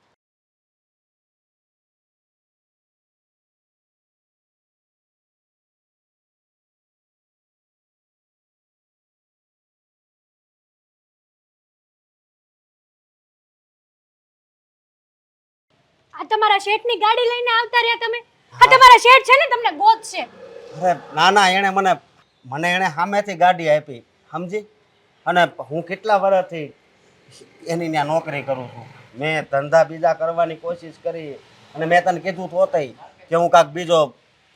આ તમારા શેઠની ગાડી લઈને આવતા રહ્યા તમે. આ તમારા શેઠ છે ને તમને ગોતશે. અરે ના ના, મને એણે સામેથી ગાડી આપી, સમજી? અને હું કેટલા વર્ષથી એની ત્યાં નોકરી કરું છું. મેં ધંધા બીજા કરવાની કોશિશ કરી અને મેં તને કીધું તો તઈ કે હું કાંઈક બીજો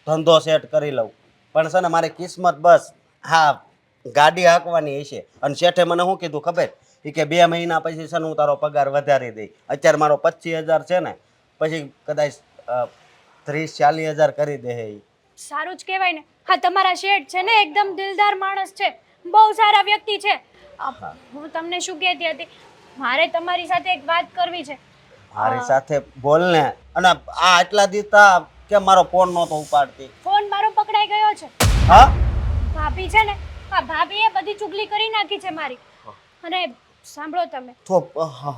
ધંધો સેટ કરી લઉં, પણ છે ને મારી કિસ્મત બસ હા ગાડી હાંકવાની હશે. અને શેઠે મને શું કીધું ખબર? એ કે 2 મહિના પછી છે ને હું તારો પગાર વધારી દઈ. અત્યારે મારો 25,000 છે ને, પછી કદાચ 30-40 હજાર કરી દે ઈ. સારું જ કહેવાય ને. હા, તમારા શેઠ છે ને એકદમ દિલદાર માણસ છે, બહુ સારા વ્યક્તિ છે. હું તમને શું કહેતી હતી, મારે તમારી સાથે એક વાત કરવી છે. મારી સાથે બોલ ને. અને આ આટલા દીધા કે મારો ફોન નહોતો ઉપાડતી. ફોન મારો પકડાઈ ગયો છે. હા ભાભી છે ને, આ ભાભીએ બધી ચુગલી કરી નાખી છે મારી. અને સાંભળો તમે, તો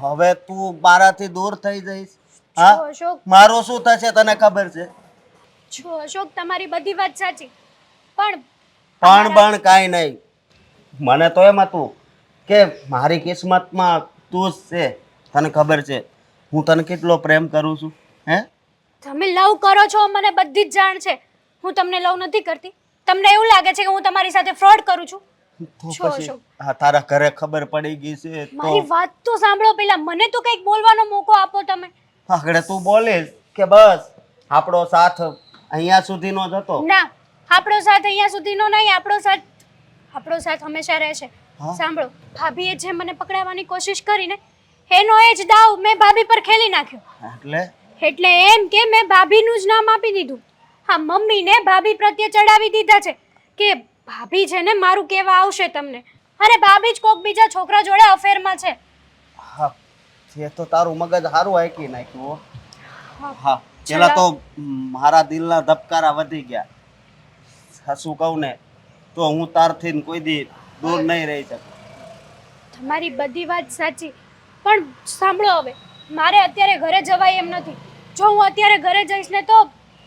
હવે તું મારાથી દૂર થઈ જઈશ? હા, જો અશોક, મારું શું થશે તને ખબર છે? જો અશોક, તમારી બધી વાત સાચી, પણ પણ કાંઈ નહીં. મને તો એમ હતું કે મારી કિસ્મતમાં તું જ છે. તને ખબર છે હું તને કેટલો પ્રેમ કરું છું? હે, તમે લવ કરો છો, મને બધી જ જાણ છે. હું તમને લવ નથી કરતી. તમને એવું લાગે છે કે હું તમારી સાથે ફ્રોડ કરું છું? તો છો પછી અશોક, હા, તારા ઘરે ખબર પડી ગઈ છે મારી તો વાત તો સાંભળો પહેલા. મને તો કંઈક બોલવાનો મોકો આપો તમે. આગળ તું બોલીશ કે બસ આપણો સાથ અહીંયા સુધીનો જ હતો? ના, આપણો સાથ અહીંયા સુધીનો નહીં. આપણો સાથ હંમેશા રહેશે. હા? સાંભળો, ભાભીએ જે મને પકડાવવાની કોશિશ કરી ને, એનો એ જ દાવ મેં ભાભી પર ખેલી નાખ્યો. એટલે એમ કે મેં ભાભીનું જ નામ આપી દીધું. હા, મમ્મીને ભાભી પ્રત્યે ચડાવી દીધા છે કે ભાભી છે ને મારું કહેવા આવશે તમને, અને ભાભી જ કોક બીજા છોકરા જોડે અફેરમાં છે. હા, તે તો તારું મગજ સારું હાંકી નાખ્યું હો. હા, ચલો. પેલા તો મારા દિલના ધબકારા વધી ગયા. સાચું કહું ને તો હું તારથી કોઈ દી દૂર નહીં રહી શકું. તમારી બધી વાત સાચી, પણ સાંભળો હવે, મારે અત્યારે ઘરે જવાય એમ નથી. જો હું અત્યારે ઘરે જઈશ ને તો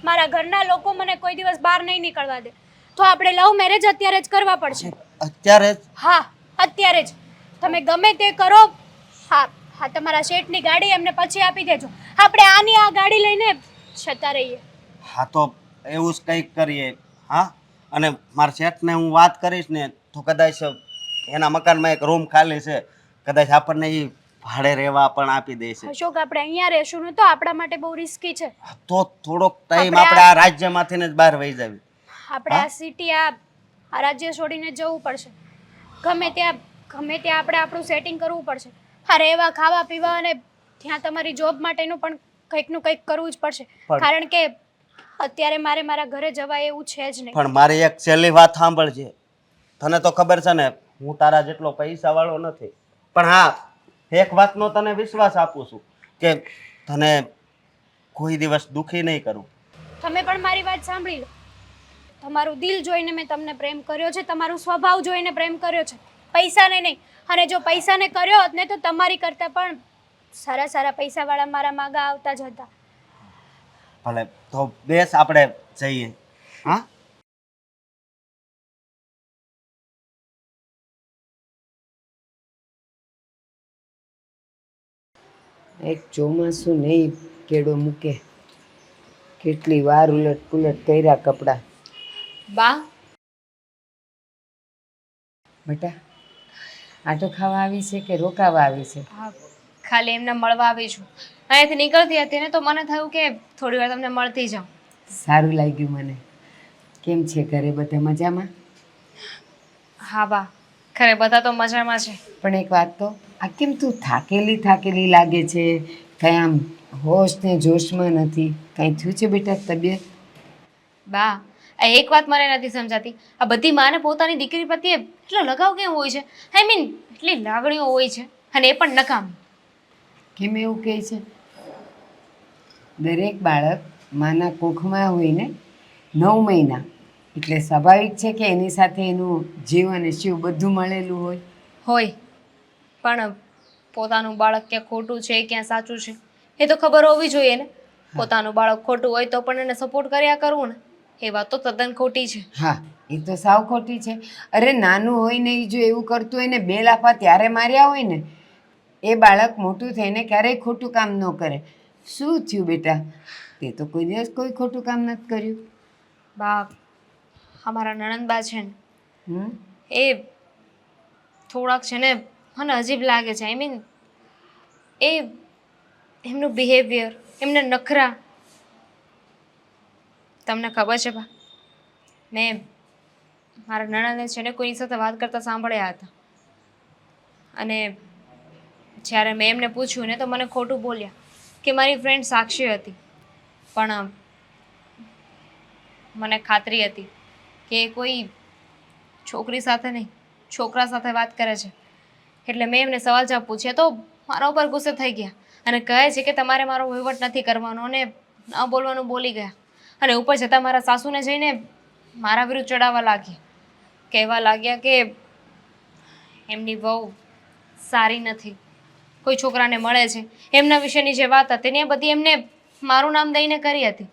મારા ઘરના લોકો મને કોઈ દિવસ બહાર નહીં નીકળવા દે. તો આપણે લવ મેરેજ અત્યારે જ કરવા પડશે. અત્યારે જ? હા, અત્યારે જ. તમે ગમે તે કરો. હા હા, તમારા શેઠની ગાડી એમને પછી આપી દેજો. આપણે આની આ ગાડી લઈને જતા રહીએ. હા, તો એવું જ કંઈક કરીએ. હા, અને મારા શેઠને હું વાત કરીશ ને તો કદાચ એના મકાનમાં એક રૂમ ખાલી છે, કદાચ આપણને એ ભાડે રહેવા પણ આપી દેશે. અશોક, આપણે અહીંયા રહેશું ને તો આપણા માટે બહુ રિસ્કી છે. તો થોડોક ટાઈમ આપણે આપણે આ રાજ્યમાંથી જ બહાર વહી જાવી. આપણે આ સિટી, આ રાજ્ય છોડીને જવું પડશે. ગમે ત્યાં આપણે આપણું સેટિંગ કરવું પડશે. હા, રહેવા, ખાવા, પીવા અને ત્યાં તમારી જોબ માટેનું પણ કંઈકનું કંઈક કરવું જ પડશે. કારણ કે અત્યારે મારે મારા ઘરે જવાય એવું છે જ નહીં. પણ મારી એક છેલ્લી વાત સાંભળજે. તને તો ખબર છે ને હું તારા જેટલો પૈસા વાળો નથી, પણ હા, એક વાતનો તને વિશ્વાસ આપું છું કે તને કોઈ દિવસ દુખી નહીં કરું. તમે પણ મારી વાત સાંભળી લો. તમારું દિલ જોઈને મેં તમને પ્રેમ કર્યો છે, તમારું સ્વભાવ જોઈને પ્રેમ કર્યો છે, પૈસાને નહીં. અને જો પૈસાને કર્યો હોત ને તો તમારી કરતાં પણ સારા સારા પૈસાવાળા મારા માગા આવતા જ હતા. ભલે, તો બેસ આપણે જઈએ. હા, એક ચોમાસું નહીં કેડો મૂકે, કેટલી વાર ઉલટ પુલટ કર્યા કપડાં. બા, બેટા, આટો ખાવા આવી છે કે રોકાવા આવી છે? હા, ખાલી એમને મળવા આવી છું. અહીંયાથી નીકળતી હતી ને તો મને થયું કે થોડી વાર તમને મળતી જાઉં. સારું લાગ્યું મને. કેમ છે ઘરે બધા મજામાં? હા બા, ખરે બધા તો મજામાં છે. પણ એક વાત તો, આ કેમ તું થાકેલી લાગે છે? કાંઈ આમ હોશ ને જોશમાં નથી? કાંઈ થયું છે બેટા તબિયત? બા, આ એક વાત મને નથી સમજાતી. આ બધી માને પોતાની દીકરી પ્રત્યે એટલો લગાવ કેમ હોય છે? આઈ મીન એટલી લાગણીઓ હોય છે, અને એ પણ નકામ. કેમ એવું કહે છે? દરેક બાળક માના કુખમાં હોય ને 9 મહિના, એટલે સ્વાભાવિક છે કે એની સાથે એનું જીવ અને શિવ બધું મળેલું હોય. હોય, પણ પોતાનું બાળક ક્યાં ખોટું છે ક્યાં સાચું છે એ તો ખબર હોવી જોઈએ ને. પોતાનું બાળક ખોટું હોય તો પણ એને સપોર્ટ કર્યા કરવું ને, એ વાત તો તદ્દન ખોટી છે. હા, એ તો સાવ ખોટી છે. અરે નાનું હોય ને એ જો એવું કરતું હોય ને, બે લાફા ત્યારે માર્યા હોય ને, એ બાળક મોટું થઈને ક્યારેય ખોટું કામ ન કરે. શું થયું બેટા? તે તો કોઈ દિવસ કોઈ ખોટું કામ નથી કર્યું. બા, અમારા નણંદબા છે ને, હમ એ થોડાક છે ને મને અજીબ લાગે છે. આઈ મીન એ એમનું બિહેવિયર, એમના નખરા. તમને ખબર છે બા, મેં મારા નણંદને છે ને કોઈની સાથે વાત કરતા સાંભળ્યા હતા, અને જ્યારે મેં એમને પૂછ્યું ને તો મને ખોટું બોલ્યા કે મારી ફ્રેન્ડ સાક્ષી હતી. પણ મને ખાતરી હતી કે એ કોઈ છોકરી સાથે નહીં છોકરા સાથે વાત કરે છે. એટલે મેં એમને સવાલ જવાબ પૂછ્યા તો મારા ઉપર ગુસ્સે થઈ ગયા અને કહે છે કે તમારે મારો વહીવટ નથી કરવાનો અને ન બોલવાનું બોલી ગયા. અને ઉપર જતાં મારા સાસુને જઈને મારા વિરુદ્ધ ચડાવવા લાગ્યા, કહેવા લાગ્યા કે એમની વહુ સારી નથી, કોઈ છોકરાને મળે છે, એમના વિશેની જે વાત હતી ને એ બધી એમને મારું નામ દઈને કરી હતી.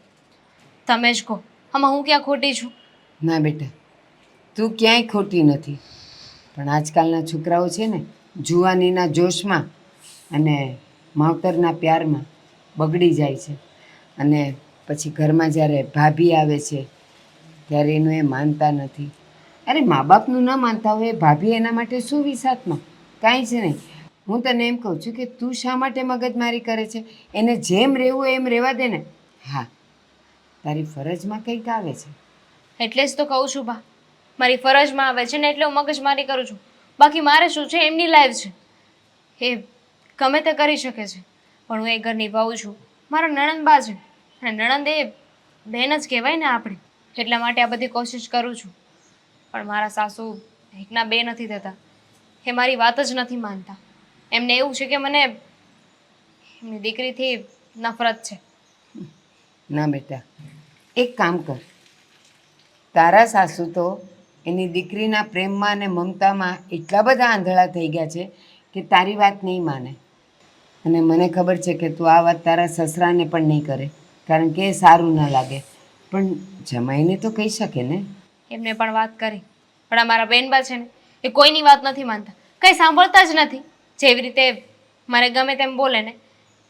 તમે જ કહો આમાં હું ક્યાં ખોટી છું? ના બેટા, તું ક્યાંય ખોટી નથી. પણ આજકાલના છોકરાઓ છે ને જુવાનીના જોશમાં અને માવતરના પ્યારમાં બગડી જાય છે. અને પછી ઘરમાં જ્યારે ભાભી આવે છે ત્યારે એનું એ માનતા નથી. અરે મા બાપનું ન માનતા હોય એ ભાભી એના માટે શું વિસાતમાં? કાંઈ જ નહીં. હું તને એમ કહું છું કે તું શા માટે મગજમારી કરે છે? એને જેમ રહેવું હોય એમ રહેવા દે ને. હા, તારી ફરજમાં કંઈક આવે છે. એટલે જ તો કહું છું બા, મારી ફરજમાં આવે છે ને એટલે હું મગજમારી કરું છું. બાકી મારે શું છે, એમની લાઈફ છે, એ ગમે તે કરી શકે છે. પણ હું એ ઘરની વહુ છું, મારા નણંદબા છે અને નણંદ એ બેન જ કહેવાય ને આપણી. એટલા માટે આ બધી કોશિશ કરું છું. પણ મારા સાસુ એકના બે નથી થતા, એ મારી વાત જ નથી માનતા. એમને એવું છે કે મને એમની દીકરીથી નફરત છે. ના બેટા, એક કામ કર. તારા સાસુ તો એની દીકરીના પ્રેમમાં અને મમતામાં એટલા બધા આંધળા થઈ ગયા છે કે તારી વાત નહીં માને. અને મને ખબર છે કે તું આ વાત તારા સસરાને પણ નહીં કરે, કારણ કે એ સારું ન લાગે. પણ જમાઈને તો કહી શકે ને. એમને પણ વાત કરી, પણ આ મારા બેનબા છે ને એ કોઈની વાત નથી માનતા, કંઈ સાંભળતા જ નથી. જેવી રીતે મારે ગમે તેમ બોલે ને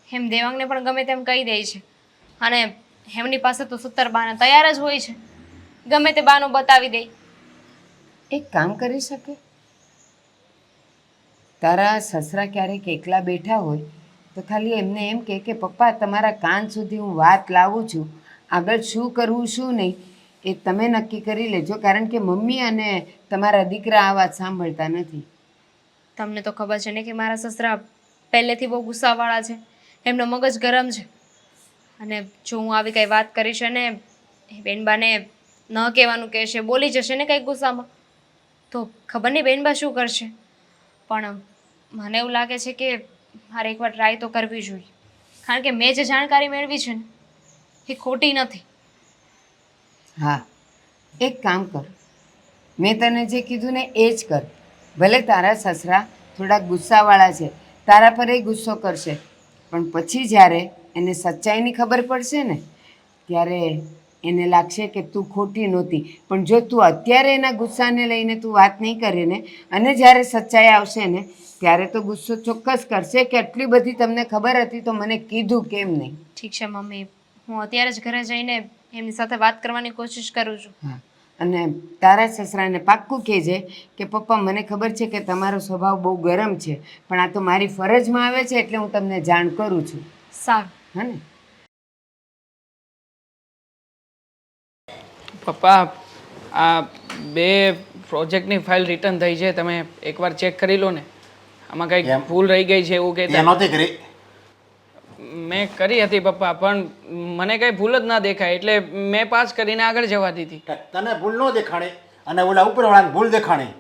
એમ દેવાંગને પણ ગમે તેમ કહી દે છે. અને એમની પાસે તો 70 બહાના તૈયાર જ હોય છે, ગમે તે બહાનું બતાવી દે. એક કામ કરી શકે. તારા સસરા ક્યારેક એકલા બેઠા હોય તો ખાલી એમને એમ કહે કે પપ્પા તમારા કાન સુધી હું વાત લાવું છું, આગળ શું કરવું શું નહીં એ તમે નક્કી કરી લેજો, કારણ કે મમ્મી અને તમારા દીકરા આ વાત સાંભળતા નથી. તમને તો ખબર છે ને કે મારા સસરા પહેલેથી બહુ ગુસ્સાવાળા છે, એમનો મગજ ગરમ છે. અને જો હું આવી કંઈ વાત કરીશ અને એ બેનબાને ન કહેવાનું કહેશે, બોલી જશે ને કંઈક ગુસ્સામાં, તો ખબર નહીં બેનબા શું કરશે. પણ મને એવું લાગે છે કે મારે એકવાર ટ્રાય તો કરવી જોઈએ, કારણ કે મેં જે જાણકારી મેળવી છે ને એ ખોટી નથી. હા, એક કામ કર. મેં તને જે કીધું ને એ જ કર. ભલે તારા સસરા થોડા ગુસ્સાવાળા છે, તારા પર એ ગુસ્સો કરશે, પણ પછી જ્યારે એને સચ્ચાઈની ખબર પડશે ને ત્યારે એને લાગશે કે તું ખોટી નહોતી. પણ જો તું અત્યારે એના ગુસ્સાને લઈને તું વાત નહીં કરે ને અને જ્યારે સચ્ચાઈ આવશે ને ત્યારે તો ગુસ્સો ચોક્કસ કરશે કે આટલી બધી તમને ખબર હતી તો મને કીધું કેમ નહીં. ઠીક છે મમ્મી, હું અત્યારે જ ઘરે જઈને એમની સાથે વાત કરવાની કોશિશ કરું છું. હા, અને તારા સસરાને પાક્કું કહેજે કે પપ્પા મને ખબર છે કે તમારો સ્વભાવ બહુ ગરમ છે, પણ આ તો મારી ફરજમાં આવે છે એટલે હું તમને જાણ કરું છું. સારું. હા ને? પપ્પા, આ 2 પ્રોજેક્ટની ફાઇલ રિટર્ન થઈ છે, તમે એકવાર ચેક કરી લો ને. આમાં કંઈક કેમ? ભૂલ રહી ગઈ છે એવું તે કહેતા. નહોતી કરી. મેં કરી હતી પપ્પા, પણ મને કંઈ ભૂલ જ ના દેખાય એટલે મેં પાસ કરીને આગળ જવા દીધી. તને ભૂલ ન દેખાણી અને ઓલા ઉપરવાળાને ભૂલ દેખાણી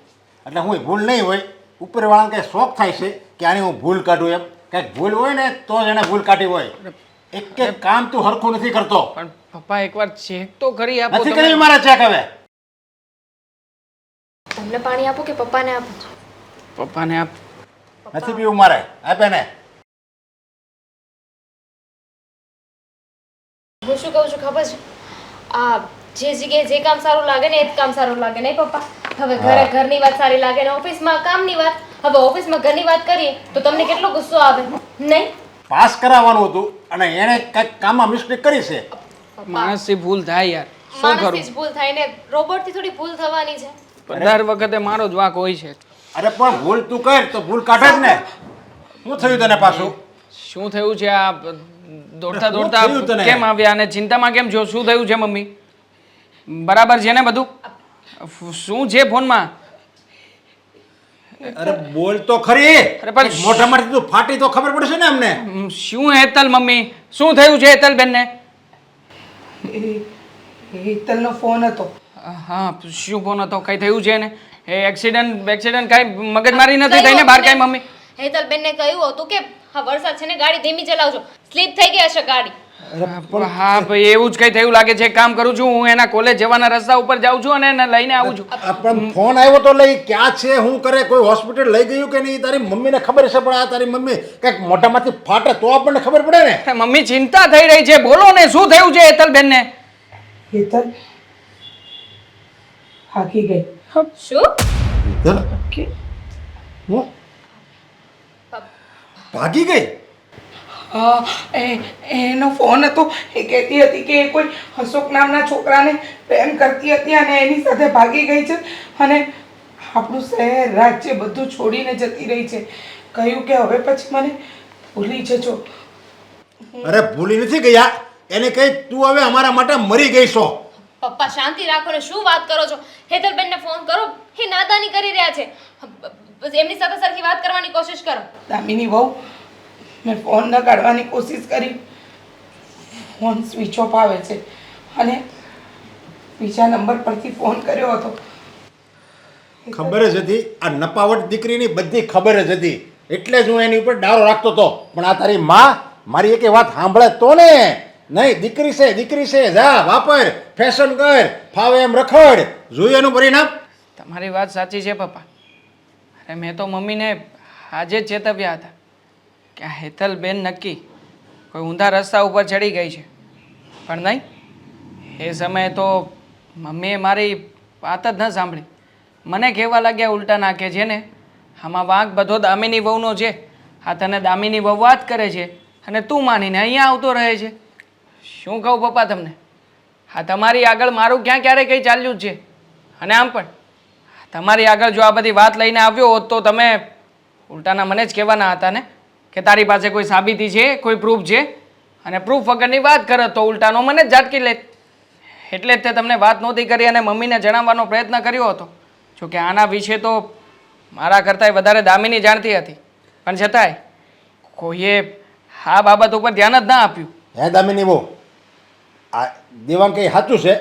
એટલે હું ભૂલ નહીં હોય. ઉપરવાળાને કંઈ શોખ થાય છે કે આની હું ભૂલ કાઢું, એમ કંઈક ભૂલ હોય ને તો જ એને ભૂલ કાઢી હોય. એક કામ તું હરખું નથી કરતો. પણ પપ્પા એકવાર ચેક તો કરી આપો. નથી તમે. કરી મારે ચેક હવે. તમને પાણી આપો કે પપ્પાને આપો? પપ્પાને આપ. નથી પીવું મારે, આપે ને. હું શું કહું છું ખબર છે, આ જે જગ્યાએ જે કામ સારું લાગે ને એ જ કામ સારું લાગે નહીં પપ્પા? હવે ઘરે ઘરની વાત સારી લાગે ને ઓફિસમાં કામની વાત. હવે ઓફિસમાં ઘરની વાત કરીએ તો તમને કેટલો ગુસ્સો આવે નહીં? પાસ કરાવવાનું હતું અને એણે કંઈક કામમાં મિસ્ટેક કરી છે. માણસથી ભૂલ થાય યાર, શું કરું? માણસથી જ ભૂલ થાય ને રોબોટથી થોડી ભૂલ થવાની છે. દર વખતે મારો જ વાંક હોય છે. અરે પણ ભૂલ તું કર તો ભૂલ કાઢે જ ને. શું થયું તને પાછું? શું થયું છે આ દોડતા શું થયું દોડતા તને? કેમ આવ્યા અને ચિંતામાં કેમ છો? શું થયું છે મમ્મી? બરાબર છે ને બધું? શું છે ફોનમાં? અરે બોલ તો ખરી. અરે પણ મોઢામાંથી તું ફાટી તો ખબર પડશે ને અમને. શું હેતલ મમ્મી, શું થયું છે હેતલ બેનને? હેતલનો ફોન હતો. હા શું ફોન હતો? કઈ થયું છે ને? એ એક્સિડન્ટ કાંઈ મગજમારી નથી થઈ ને બહાર કાંઈ મમ્મી? હેતલબેનને કહ્યું હતું કે હા વરસાદ છે ને ગાડી ધીમી ચલાવજો, સ્લીપ થઈ ગઈ હશે ગાડી. હા ભાઈ એવું જ કઈ થયું લાગે છે. એક કામ કરું છું, હું એના કોલેજ જવાના રસ્તા ઉપર જાઉં છું અને એને લઈને આવું છું. પણ ફોન આવ્યો તો લઈ ક્યાં છે, શું કરે, કોઈ હોસ્પિટલ લઈ ગયું કે નહીં, તારી મમ્મીને ખબર છે? પણ આ તારી મમ્મી કંઈક મોઢામાંથી ફાટે તો આપણને ખબર પડે ને. અરે મમ્મી ચિંતા થઈ રહી છે, બોલો ને શું થયું છે હેતલબેનને? હેતલ હાકી ગઈ. શું? કે હું ભાગી ગઈ? એનો ફોન હતો. એ કહેતી હતી કે એ કોઈ અશોક નામના છોકરાને પ્રેમ કરતી હતી અને એની સાથે ભાગી ગઈ છે અને આપણું શહેર રાજ્ય બધું છોડીને જતી રહી છે. કહ્યું કે હવે પછી મને ભૂલી જજો. અરે ભૂલી નથી ગયા, એને કહી તું હવે અમારા માટે મરી ગઈ છો. પપ્પા શાંતિ રાખો ને, શું વાત કરો છો? હેતલબેનને ફોન કરો, એ નાદાની કરી રહ્યા છે. એમની સાથે સરખી વાત કરવાની કોશિશ કરો. દામિની વહુ, મેં ફોન ન કાઢવાની કોશિશ કરી, ફોન સ્વિચ ઓફ આવે છે અને બીજા નંબર પરથી ફોન કર્યો હતો. ખબર જ હતી, આ નપાવટ દીકરીની બધી ખબર જ હતી, એટલે જ હું એની ઉપર ડારો રાખતો હતો. પણ આ તારી માં મારી એકે વાત સાંભળે તો ને. નહીં, દીકરી છે, દીકરી છે, જા વાપર, ફેશન કર, ફાવે એમ રખડ, જોયું એનું પરિણામ. તમારી વાત સાચી છે પપ્પા. અરે મેં તો મમ્મીને આજે જ ચેતવ્યા હતા કે આ હેતલબેન નક્કી કોઈ ઊંધા રસ્તા ઉપર ચડી ગઈ છે. પણ નહીં, એ સમયે તો મમ્મીએ મારી વાત જ ન સાંભળી. મને કહેવા લાગ્યા ઉલટા નાખે છે ને આમાં વાંક બધો દામિની વહુનો છે. આ તને દામિની વહુ વાત કરે છે અને તું માનીને અહીંયા આવતો રહે છે. શું કહું પપ્પા તમને? હા તમારી આગળ મારું ક્યાં ક્યારે કંઈ ચાલ્યું જ છે. અને આમ પણ તમારી આગળ જો આ બધી વાત લઈને આવ્યો હોત તો તમે ઉલટાના મને જ કહેવાના હતા ને કે તારી પાસે કોઈ સાબિતી છે, કોઈ પ્રૂફ છે, અને પ્રૂફ વગરની વાત કરે તો ઉલટાનો મને જ ઝાટકી લે. એટલે જ તે તમને વાત નહોતી કરી અને મમ્મીને જણાવવાનો પ્રયત્ન કર્યો હતો. જોકે આના વિશે તો મારા કરતાંય વધારે દામિની જાણતી હતી, પણ છતાંય કોઈએ આ બાબત ઉપર ધ્યાન જ ના આપ્યું. હે દામિની બહુ, આ દેવાંગ કંઈ સાચું છે?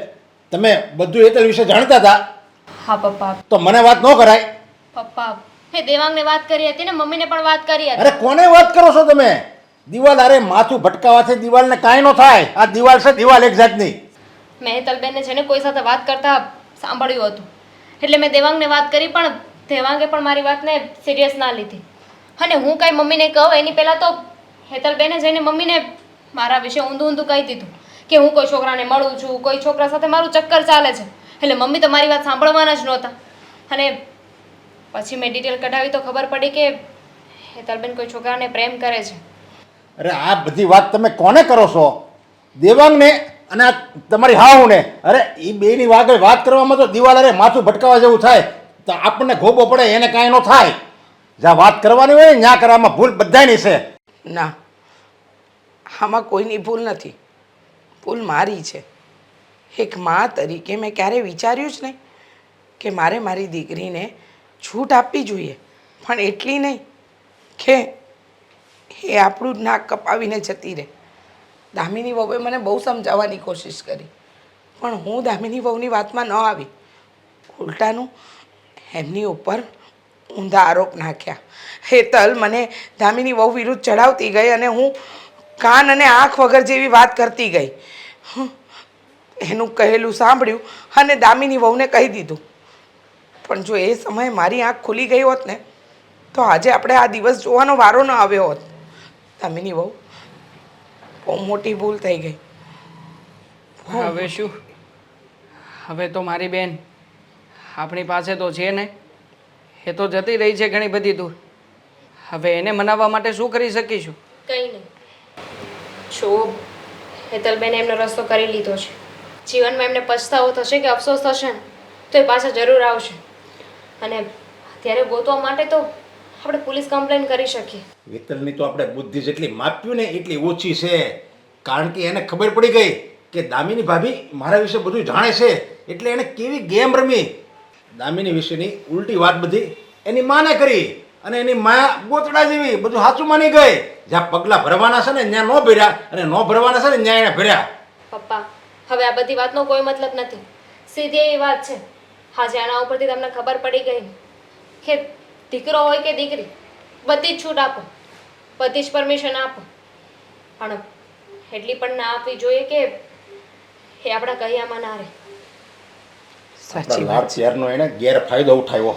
તમે બધું હેતલ વિશે જાણતા હતા હા પપ્પા. તો મને વાત ન કરાય. પપ્પા એ દેવાંગને વાત કરી હતી ને મમ્મીને પણ વાત કરી હતી. અરે કોને વાત કરો છો તમે? દિવાલ, અરે માથું ભટકાવાથી દિવાલને કાંઈ ન થાય. આ દિવાલ છે, દિવાલ એક જાતની. મેં હેતલબેનને છે ને કોઈ સાથે વાત કરતા સાંભળ્યું હતું, એટલે મેં દેવાંગને વાત કરી, પણ દેવાંગે પણ મારી વાતને સિરિયસ ના લીધી. અને હું કાંઈ મમ્મીને કહું એની પહેલાં તો હેતલબેને જઈને મમ્મીને મારા વિશે ઊંધું ઊંધું કહી દીધું કે હું કોઈ છોકરાને મળું છું, કોઈ છોકરા સાથે મારું ચક્કર ચાલે છે. એટલે મમ્મી તો મારી વાત સાંભળવાના જ નહોતા. અને પછી મેં ડિટેલ કઢાવી તો ખબર પડી કે હેતલબેન કોઈ છોકરાને પ્રેમ કરે છે. અરે આ બધી વાત તમે કોને કરો છો? દેવાંગને અને આ તમારી હાહુને? અરે એ બેની આગળ વાત કરવામાં તો દિવાલ, અરે માથું ભટકાવા જેવું થાય. તો આપણને ગોબો પડે, એને કાંઈ ન થાય. જ્યાં વાત કરવાની હોય ને ત્યાં કરવામાં ભૂલ બધાની છે. ના, આમાં કોઈની ભૂલ નથી, ભૂલ મારી છે. એક મા તરીકે મેં ક્યારેય વિચાર્યું જ નહીં કે મારે મારી દીકરીને છૂટ આપવી જોઈએ, પણ એટલી નહીં કે એ આપણું નાક કપાવીને જતી રહે. દામિની વહુએ મને બહુ સમજાવવાની કોશિશ કરી, પણ હું દામિની વહુની વાતમાં ન આવી. ઉલટાનું એમની ઉપર ઊંધા આરોપ નાખ્યા. હેતલ મને દામિની વહુ વિરુદ્ધ ચડાવતી ગઈ અને હું કાન અને આંખ વગર જેવી વાત કરતી ગઈ. એનું કહેલું સાંભળ્યું અને દામિની વહુને કહી દીધું. પણ જો એ સમયે મારી આંખ ખુલી ગઈ હોત ને તો આજે આપણે આ દિવસ જોવાનો વારો ન આવ્યો હોત. દામિની વહુ, બહુ મોટી ભૂલ થઈ ગઈ. હવે શું? હવે તો મારી બેન આપણી પાસે તો છે ને, એ તો જતી રહી છે ઘણી બધી દૂર. હવે એને મનાવવા માટે શું કરી શકીશું? કંઈ નહીં. જો હેતલબેને એમનો રસ્તો કરી લીધો છે, જીવનમાં એમને પછતાવો થશે કે અફસોસ થશે ને તો એ પાછા જરૂર આવશે. અને અત્યારે ગોતવા માટે તો આપણે પોલીસ કમ્પ્લેન કરી શકીએ. હેતલની તો આપણે બુદ્ધિ જેટલી માપ્યું ને એટલી ઓછી છે. કારણ કે એને ખબર પડી ગઈ કે દામિની ભાભી મારા વિશે બધું જાણે છે, એટલે એને કેવી ગેમ રમી. દામિની વિશેની ઉલટી વાત બધી એની માને કરી અને એની મા ગોતડા જેવી બધું સાચું માની ગઈ. જ્યાં પગલાં ભરવાના છે ને ત્યાં ન ભર્યા અને ન ભરવાના છે ને ત્યાં એને ભર્યા. પપ્પા હવે આ બધી વાતનો કોઈ મતલબ નથી. સીધી એવી વાત છે. આજે આના ઉપરથી તમને ખબર પડી ગઈ ને કે દીકરો હોય કે દીકરી, બધી જ છૂટ આપો, બધી જ પરમિશન આપો, પણ એટલી પણ ના આપવી જોઈએ કે એ આપણા કહ્યામાં ના રહે. સાચી આપણા વાત લાડ પ્યારનો એને ગેરફાયદો ઉઠાવ્યો.